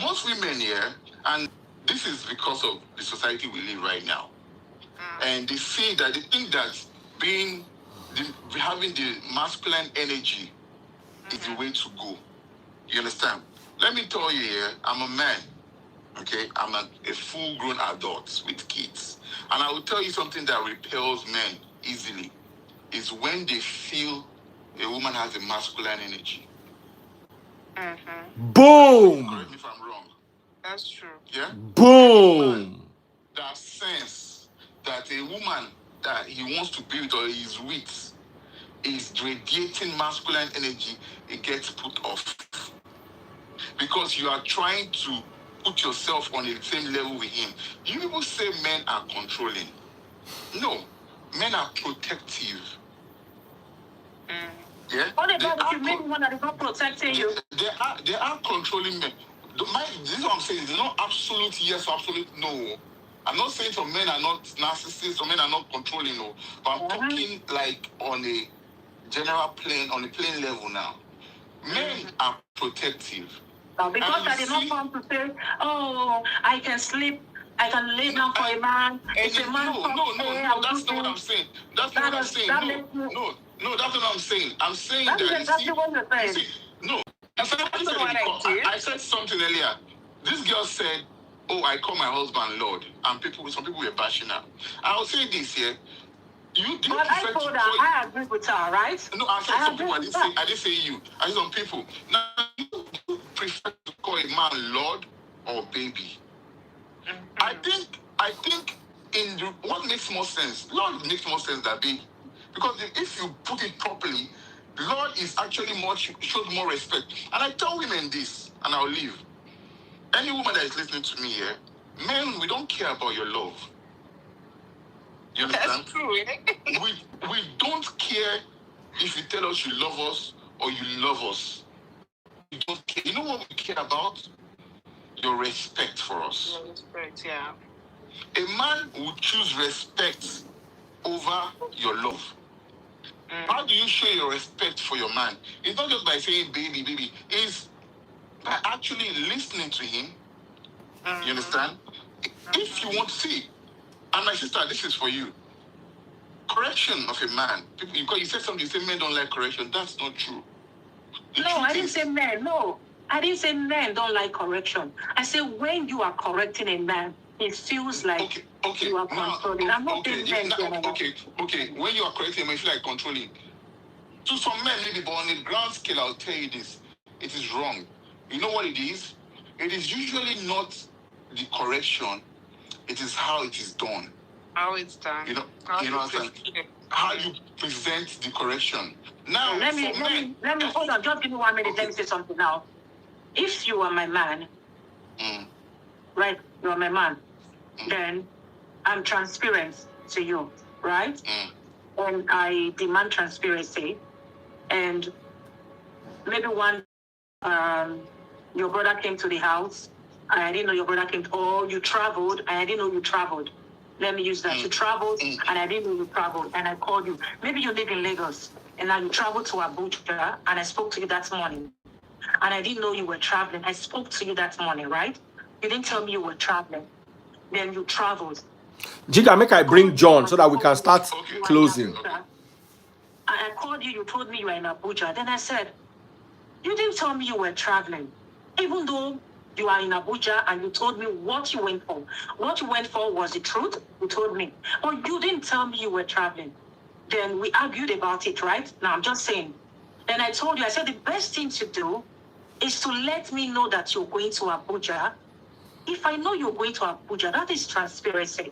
most women here, and this is because of the society we live right now, and they think that having the masculine energy is the way to go. You understand? Let me tell you here, I'm a man. Okay, I'm a full-grown adult with kids. And I will tell you something that repels men easily is when they feel a woman has a masculine energy. Boom. Correct me if I'm wrong. That's true. Yeah? Boom. That sense that a woman that he wants to be with or is with is radiating masculine energy, it gets put off. Because you are trying to put yourself on the same level with him. You people say men are controlling. No, men are protective. Yeah? What about if you make one that is not protecting you? They are controlling men. This is what I'm saying. It's not absolute yes or absolute no. I'm not saying some men are not narcissists, some men are not controlling, no. But I'm talking like on a general plane, on a plane level now. Men are protective. Because I did not want to say, oh, I can sleep, I can lay down for a man. It's a man. No, that's not what I'm saying. That's not what I'm saying. No, that's what I'm saying. I'm saying that exactly what you're saying. No. I said something earlier. This girl said, oh, I call my husband Lord. And some people were bashing her. I'll say this here. But I told her, I agree with her, right? No, I said some people. I didn't say you. I said some people. Now, you prefer to call a man Lord or baby? I think what makes more sense? Lord makes more sense than baby. Because if you put it properly, Lord is actually shows more respect. And I tell women this, and I'll leave. Any woman that is listening to me here, men, we don't care about your love. You understand? That's true. We don't care if you tell us you love us or you love us. We don't care. You know what we care about? Your respect for us. Your respect, yeah. A man will choose respect over your love. How do you show your respect for your man? It's not just by saying baby, baby. It's by actually listening to him. You understand? If you want to see, and my sister, this is for you. Correction of a man. Because you said something, you say men don't like correction. That's not true. I didn't say men. No, I didn't say men don't like correction. I said when you are correcting a man, it feels like you are controlling. I'm not saying men. Okay. When you are correcting a man, you feel like controlling. To some men, maybe, but on a grand scale, I'll tell you this. It is wrong. You know what it is? It is usually not the correction. It is how it is done. How it's done. You know what I'm saying? How you present the correction. Now, let me hold on. Just give me 1 minute. Let me say something now. If you are my man, right? You are my man. Then I'm transparent to you, right? And I demand transparency. And maybe your brother came to the house, and I didn't know your brother came, or you traveled, and I didn't know you traveled. Let me use that. You traveled, and I didn't know you traveled, and I called you. Maybe you live in Lagos, and now you traveled to Abuja, and I spoke to you that morning. And I didn't know you were traveling. I spoke to you that morning, right? You didn't tell me you were traveling. Then you traveled. Jigga, make I bring John so that we can start closing. I called you told me you were in Abuja. Then I said, you didn't tell me you were traveling. Even though you are in Abuja and you told me what you went for. What you went for was the truth, you told me. But you didn't tell me you were traveling. Then we argued about it, right? Now I'm just saying. Then I told you, I said the best thing to do is to let me know that you're going to Abuja. If I know you're going to Abuja, that is transparency.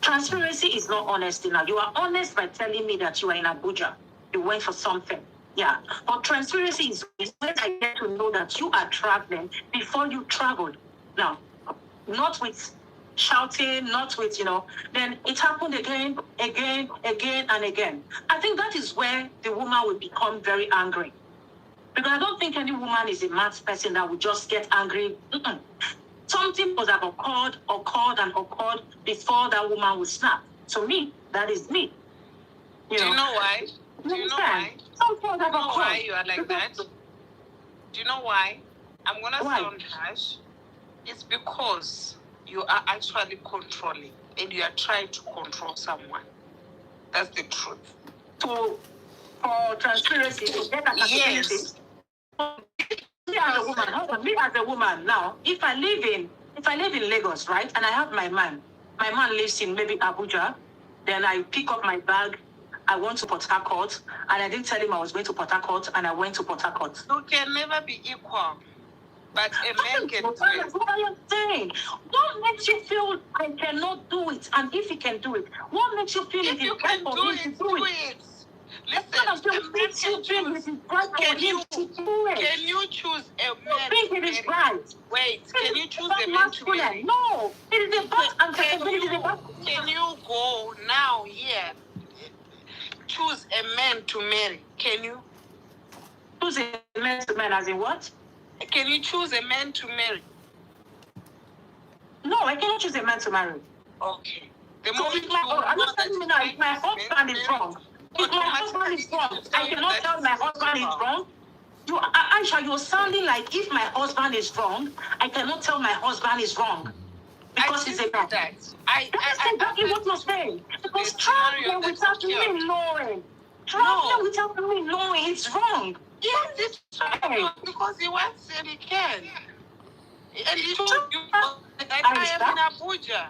Transparency is not honesty now. You are honest by telling me that you are in Abuja. You went for something. Yeah. But transparency is when I get to know that you are traveling before you traveled. Now, not with shouting, not with, then it happened again, and again. I think that is where the woman will become very angry. Because I don't think any woman is a mad person that would just get angry. Something must have occurred before that woman would snap. To me, that is me. Do you know why? Do you know why? Something must have occurred. Why you are like because that? Do you know why? I'm going to sound harsh. It's because you are actually controlling and you are trying to control someone. That's the truth. For transparency, to get accountability. Yes. Me as a woman now, if I live in Lagos, right, and I have my man lives in maybe Abuja, then I pick up my bag, I want to Port Harcourt, and I didn't tell him I was going to Port Harcourt, and I went to Port Harcourt. You can never be equal, but a man can do That's it. what I am saying. What makes you feel I cannot do it? And if he can do it, what makes you feel If it you is right can for do him to it, do do it? it. What Listen, a man makes you can feel it choose. is right for Can him you to do it? can you choose a You man? think it is right? Wait, can you choose a man to masculine? marry? No, it is about Can accountability. you can you go now here? Choose a man to marry. Can you? Choose a man to man as in what? Can you choose a man to marry? No, I cannot choose a man to marry. Okay. The So moment if my, you I'm know not that telling you now, if my husband is wrong, if my husband is wrong, I cannot tell my husband is wrong. You, Aisha, you're sounding like if my husband is wrong, I cannot tell my husband is wrong because he's a man. That's That's exactly what you're saying. Because traveling without me knowing, without me knowing, it's wrong. Yes, it's right. Because he wants and he can. And he told you that I am in Abuja.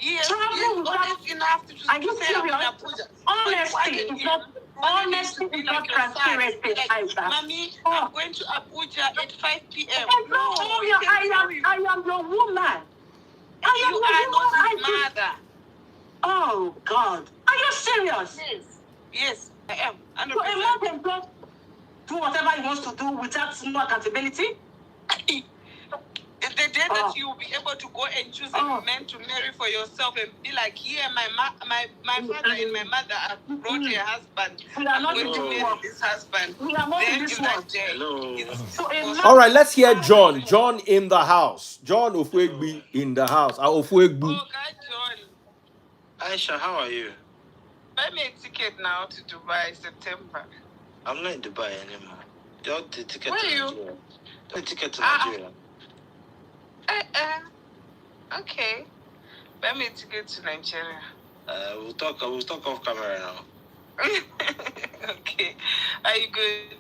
Yes, Traveling without- honest enough to Are you say I'm in serious? Abuja. Honesty is not transparency, Aisha. Mommy, I'm going to Abuja at 5 p.m. No, I am your woman. You are not his mother. Oh God, are you serious? Yes, I am. So a man can just do whatever he wants to do without no accountability? The day that you will be able to go and choose a man to marry for yourself and be like, yeah, my father and my mother have brought a husband. We are I'm not going to in this marry world. this husband. We are not Then in this that world. day, Hello. So a man, All right, let's hear John. John in the house. John Ofwegbi in the house. Ofwegbu. Oh, God, John. Aisha, how are you? Buy me a ticket now to Dubai, September. I'm not in Dubai anymore. Don't the ticket Where to are you? Nigeria. The ticket to Ah. Nigeria. Okay. Buy me a ticket to Nigeria. We'll talk off camera now. Okay. Are you good?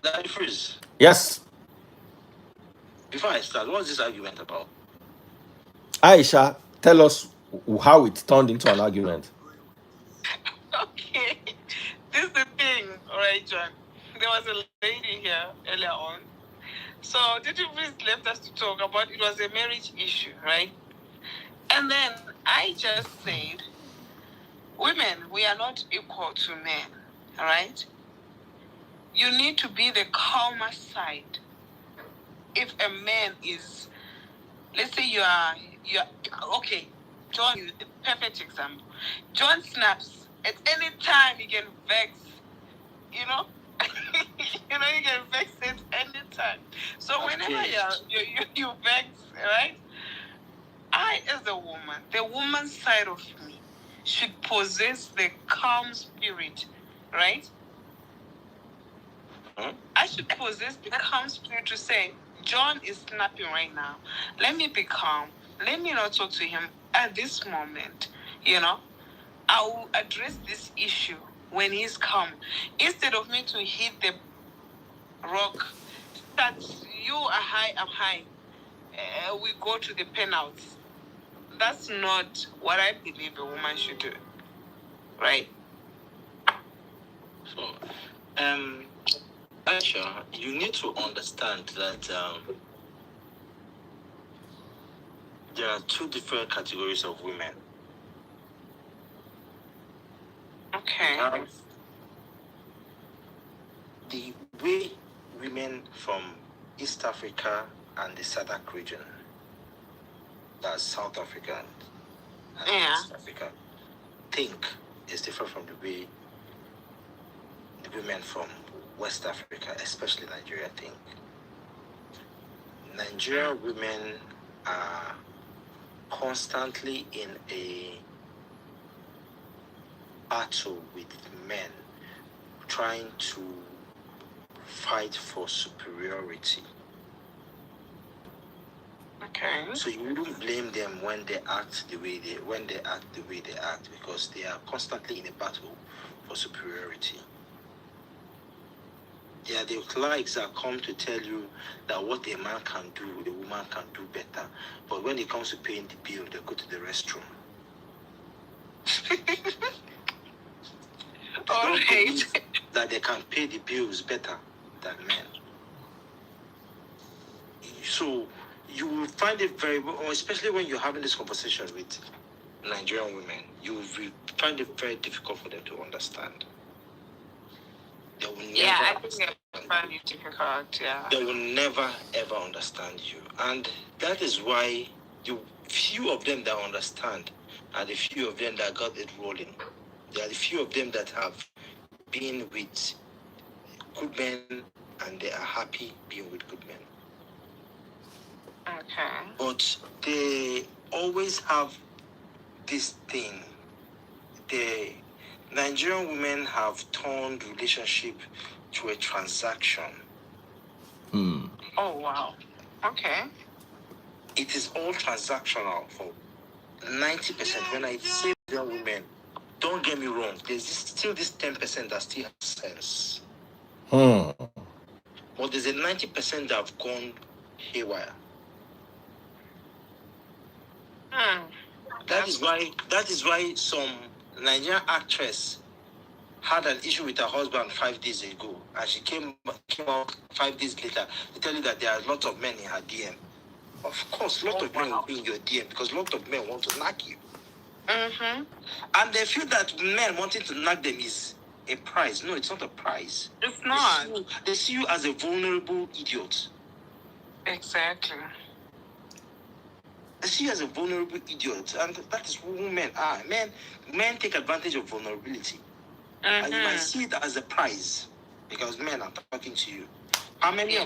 Daddy Freeze, Yes. before I start, what's this argument about? Aisha, tell us how it turned into an argument. Okay. This is the thing, all right, John. There was a lady here earlier on. So, did you please left us to talk about it was a marriage issue, right? And then I just said, women, we are not equal to men, all right? You need to be the calmer side. If a man is, let's say you're okay, John is the perfect example. John snaps at any time he can vex, you know? You can vex at any time. So whenever you vex, right? I, as a woman, the woman's side of me should possess the calm spirit, right? Huh? I should possess the calm spirit to say, John is snapping right now. Let me be calm. Let me not talk to him at this moment. I will address this issue when he's calm. Instead of me to hit the rock, that you are high, I'm high. We go to the penalties. That's not what I believe a woman should do. Right? So, Aisha, you need to understand that there are two different categories of women. Okay. The way women from East Africa and the SADC region, that's South Africa and East Africa, think is different from the way the women from West Africa, especially Nigeria, think. Nigerian women are constantly in a battle with men trying to fight for superiority. Okay. So you wouldn't blame them when they act the way they act because they are constantly in a battle for superiority. They are the likes that come to tell you that what a man can do, the woman can do better. But when it comes to paying the bill, they go to the restroom. don't Right. believe that they can pay the bills better than men. So you will find it very, especially when you're having this conversation with Nigerian women, you will find it very difficult for them to understand. They will never Yeah, I think I find it difficult. Yeah. They will never ever understand you, and that is why the few of them that understand are the few of them that got it rolling. There are the few of them that have been with good men and they are happy being with good men. Okay. But they always have this thing. The Nigerian women have turned relationship to a transaction. Hmm. Oh wow. Okay. It is all transactional for 90%. When I say Nigerian women, don't get me wrong, there's still this 10% that still has sense. But there's a 90% that have gone haywire. That is why some Nigerian actress had an issue with her husband 5 days ago, and she came out 5 days later to tell you that there are lots of men in her DM. Of course, lots of men will be in your DM because lots of men want to knock you. Mm-hmm. And they feel that men wanting to knock them is a prize. No, it's not a prize. It's not. They see you as a vulnerable idiot. Exactly. They see you as a vulnerable idiot, and that is who men are. Men take advantage of vulnerability. And you might see it as a prize because men are talking to you. How many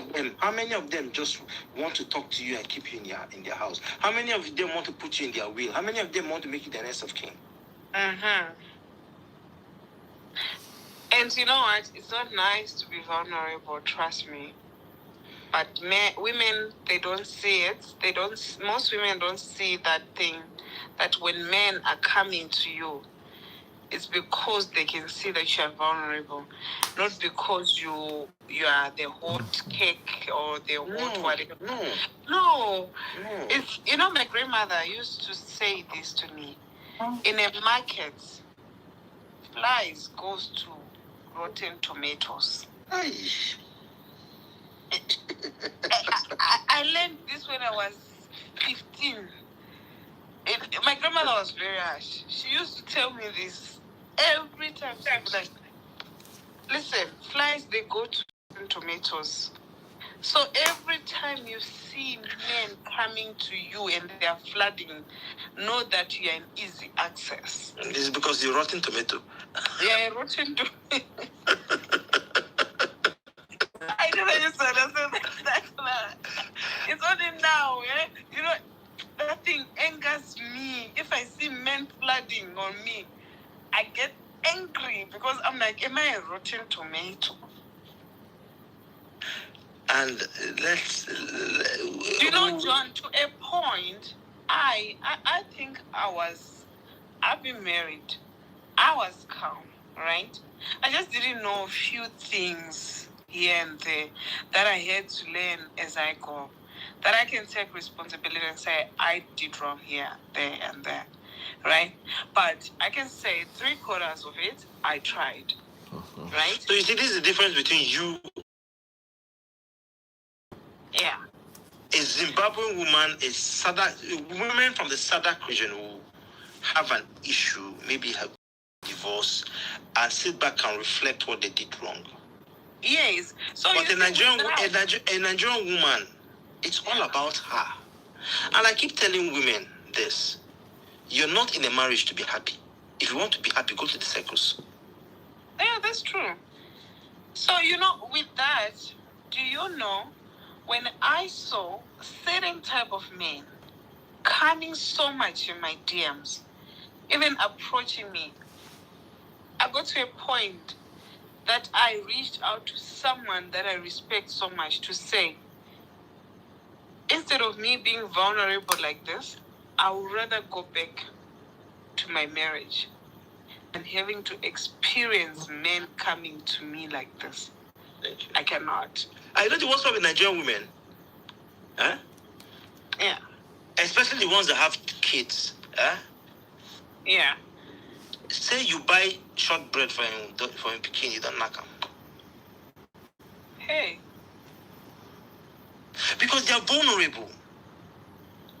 of them just want to talk to you and keep you in their house? How many of them want to put you in their will? How many of them want to make you the next of king? Mm-hmm. And you know what? It's not nice to be vulnerable, trust me. But women, they don't see it. Most women don't see that thing, that when men are coming to you, it's because they can see that you are vulnerable, not because you are the hot cake or the hot whatever. No. It's, my grandmother used to say this to me. In a market, flies goes to rotten tomatoes. I learned this when I was 15. My grandmother was very harsh. She used to tell me this every time. She would be like, listen, flies, they go to tomatoes. So every time you see men coming to you and they are flooding, know that you are in easy access. This is because you're rotten tomato. Yeah, rotten tomato. I never used to understand that. It's only now, yeah? That thing angers me. If I see men flooding on me, I get angry because I'm like, am I a rotten tomato? And let's... John, to a point, I think I've been married. I was calm, right? I just didn't know a few things here and there that I had to learn as I go. That I can take responsibility and say, I did wrong here, there, and there, right? But I can say 3/4 of it, I tried, right? So you see, this is the difference between you. Yeah. A Zimbabwean woman, women from the Sadak region who have an issue, maybe have divorce, and sit back and reflect what they did wrong. Yes. So but a Nigerian woman, it's all about her. And I keep telling women this. You're not in a marriage to be happy. If you want to be happy, go to the circus. Yeah, that's true. So, with that, do you know, when I saw certain type of men coming so much in my DMs, even approaching me, I got to a point that I reached out to someone that I respect so much to say, instead of me being vulnerable like this, I would rather go back to my marriage than having to experience men coming to me like this. Thank you. I cannot. I know what's wrong with Nigerian women. Huh? Yeah. Especially the ones that have kids. Huh? Yeah. say you buy shortbread for him bikini, you don't knock him. Hey. Because they are vulnerable.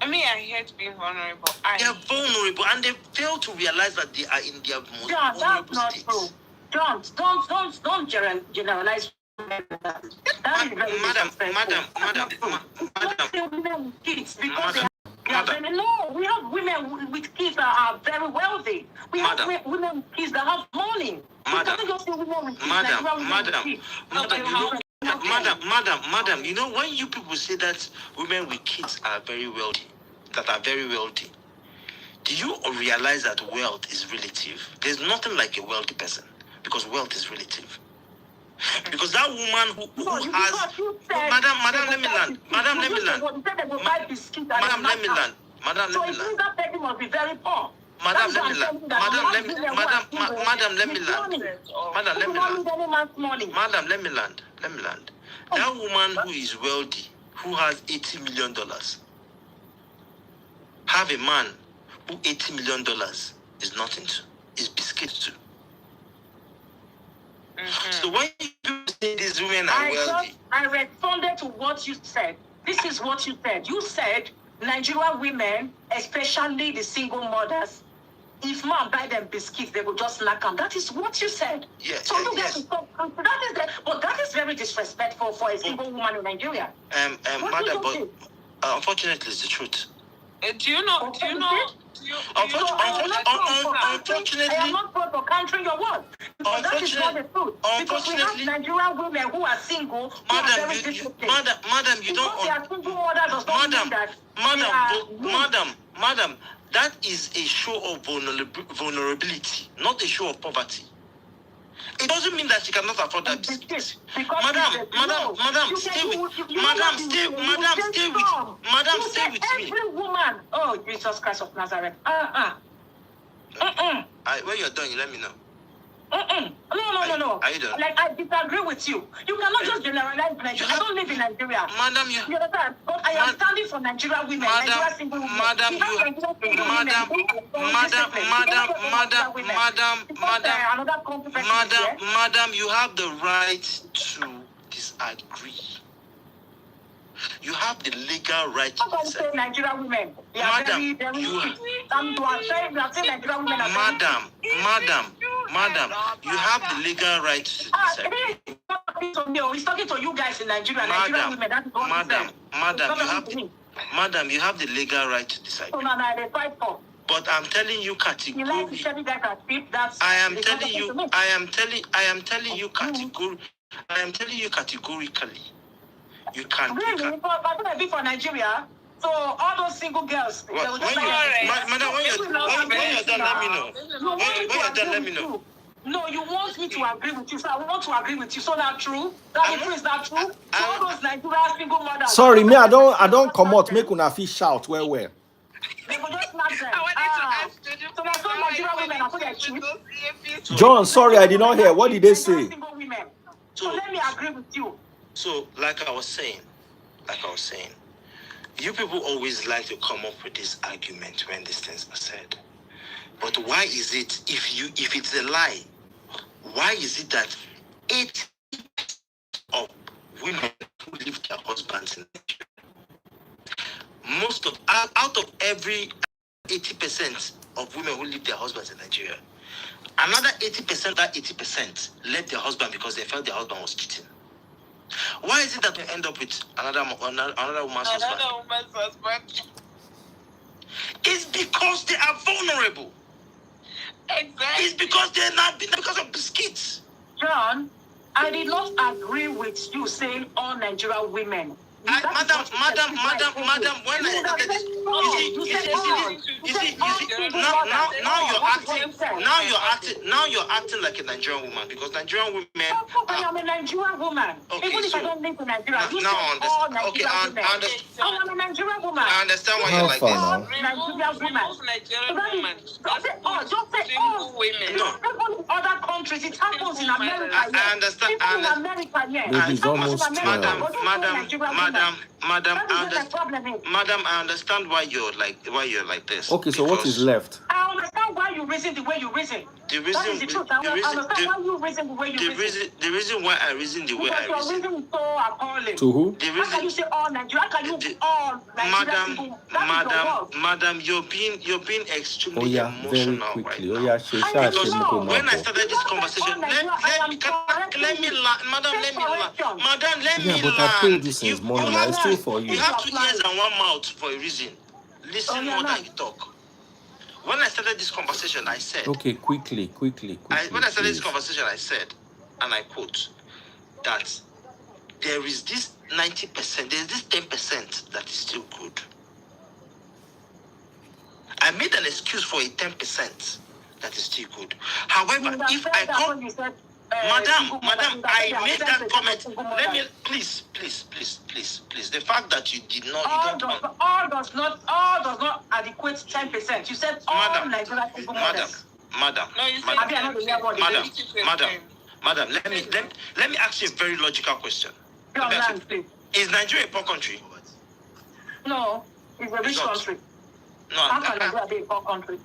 I mean, I hate being vulnerable. They are vulnerable, and they fail to realize that they are in their most John, vulnerable that's not state. true. John, don't generalize. That is very disrespectful. Madam. Kids, because they are very, no, we have women with kids that are very wealthy. We have women with kids that have money. Madam, you know, when you people say that women with kids are very wealthy, do you realize that wealth is relative? There's nothing like a wealthy person, because wealth is relative. Because that woman who has... Madam, let me land. So it means that person must be very poor. Madam, let me land. That woman who is wealthy, who has $80 million, have a man who $80 million is nothing to, is biscuits to. So when you say these women are wealthy, I responded to what you said. This is what you said. You said Nigerian women, especially the single mothers, if man buy them biscuits, they will just knock them. That is what you said. Yes. So you guys stop. But that is very disrespectful for a single woman in Nigeria. Madam, but unfortunately, it's the truth. Do you know? Unfortunately, I am not for countering your word. Because that is not the truth. Because we have Nigerian women who are single, who are very disciplined. Madam, you don't. Because they are single mother does not mean that. Madam, that is a show of vulnerability, not a show of poverty. It doesn't mean that she cannot afford that biscuit. Madam, stay with me. Every woman. Oh, Jesus Christ of Nazareth. When you're done, you let me know. No. Are you done? Like, I disagree with you. You cannot just generalize Nigeria. I don't live in Nigeria. Madam, you understand? But I am standing for Nigerian women. Nigerian single women. Madam, you have the right to disagree. You have the legal right to disagree. Nigerian women. Madam, you have the legal right to disagree. He's talking to you guys in Nigeria. Nigerian women. That's what Madam, you have the legal right to disagree. But I'm telling you categorically. I am telling you categorically. You can't. Really? But I'm gonna be for Nigeria. So all those single girls. Madam, when you're done, let me know. When you're done, let me know. No, you want me to agree with you, so I want to agree with you. So that's true. Is that true? So all those Nigerian single mothers. Sorry, me, I don't come out. Make una fish shout. Where? They will just knock them. So there's no Nigerian women. I put their cheap. John, sorry, I did not hear. What did they say? So let me agree with you. So, like I was saying, you people always like to come up with this argument when these things are said. But why is it, if it's a lie, why is it that 80% of women who leave their husbands in Nigeria, out of every 80% of women who leave their husbands in Nigeria, another 80%, that 80% left their husband because they felt their husband was cheating? Why is it that we end up with another woman's husband? It's because they are vulnerable. Exactly. It's because they're not because of biscuits. John, I did not agree with you saying all Nigerian women. Madam, when I started this, now you're acting like a Nigerian woman, because Nigerian women. I am a Nigerian woman. Okay, even if I don't live in Nigeria, you now say all Nigerian women. I am a Nigerian woman. I understand why you're like this. Nigerian women. Don't say all. Single women. No. Even in other countries, it happens in America. I understand. Even in America, yes. Baby's almost 12. Madam, I understand why you're like this. Okay, so what is left? I understand understand why you reason the way you reason. The That reason, is the truth. the I reason, understand why you reason the way you reason. the reason why I reason the way Because I your reason. reason is so appalling. To who? The How can you reason, say all Nigeria? How can you all Nigeria people? That is your word. madam, you're being Oh extremely yeah, very emotional right quickly. Oh now. yeah, Shesha I am Shimuko not. When I Mabo. started this conversation, let me land. Madam, let me land. Madam, let Yeah, me but I told land. you since You morning. I still for you you. have 2 ears and 1 mouth for a reason. Listen more than you talk. When I started this conversation, I said. Okay, quickly. When I started this Please. conversation, I said, and I quote, that there is this 90%, there's this 10% that is still good. I made an excuse for a 10% that is still good. However, if I come, madam, I made that comment. Let me, please. The fact that you did not, All does not adequate 10%. You said all Nigerian single mothers. Madam, let me ask you a very logical question. Is Nigeria a poor country? No, it's a rich country. No, How can Nigeria be a poor country?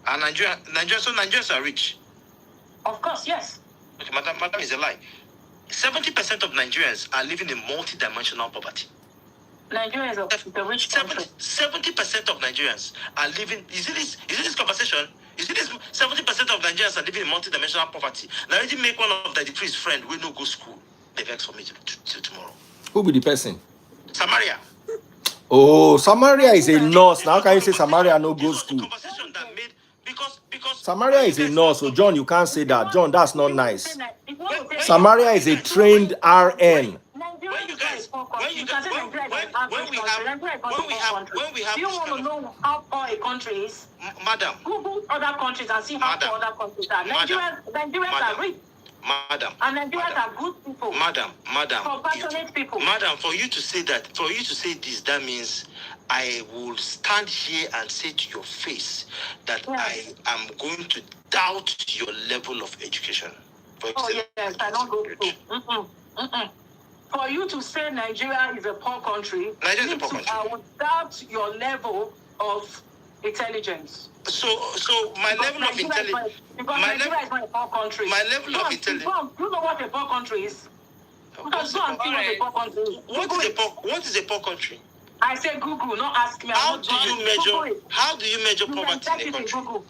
And so Nigerians are rich. Of course, yes. Okay, madam is a lie. 70% of Nigerians are living in multi-dimensional poverty. Nigeria is a rich country. 70% of Nigerians are living. Is it this conversation? Is it this 70% of Nigerians are living in multi-dimensional poverty? Now, I didn't make one of the decrees friend will no go school. They vex for me till tomorrow. Who be the person? Samaria. Oh, Samaria is a nurse. Now how can you say Samaria no go school? Conversation that made because Samaria is a nurse. So John, you can't say that. John, that's not nice. Samaria is a trained RN. When you guys, when we have, do you want to know how poor a country is? Madam, Google other countries and see how poor other countries are. Nigerians are rich. Madam, and Nigerians are good people. Madam, compassionate people. Madam, for you to say this, that means I will stand here and say to your face that I am going to doubt your level of education. Yes, I don't go through. For you to say Nigeria is a poor country, I would doubt your level of intelligence. So my level of intelligence. Because Nigeria is not a poor country. My level of intelligence. You know what a poor country is? Because go and see what a poor country is. What is a poor country? I say Google, not ask me. How do you measure poverty in a country?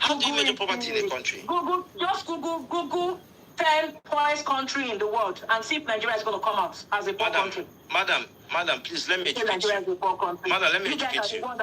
How do you measure poverty in a country? Google 10 poorest country in the world and see if Nigeria is going to come out as a poor country. Madam, please let me educate you. Nigeria is a poor country. Madam, let me educate you.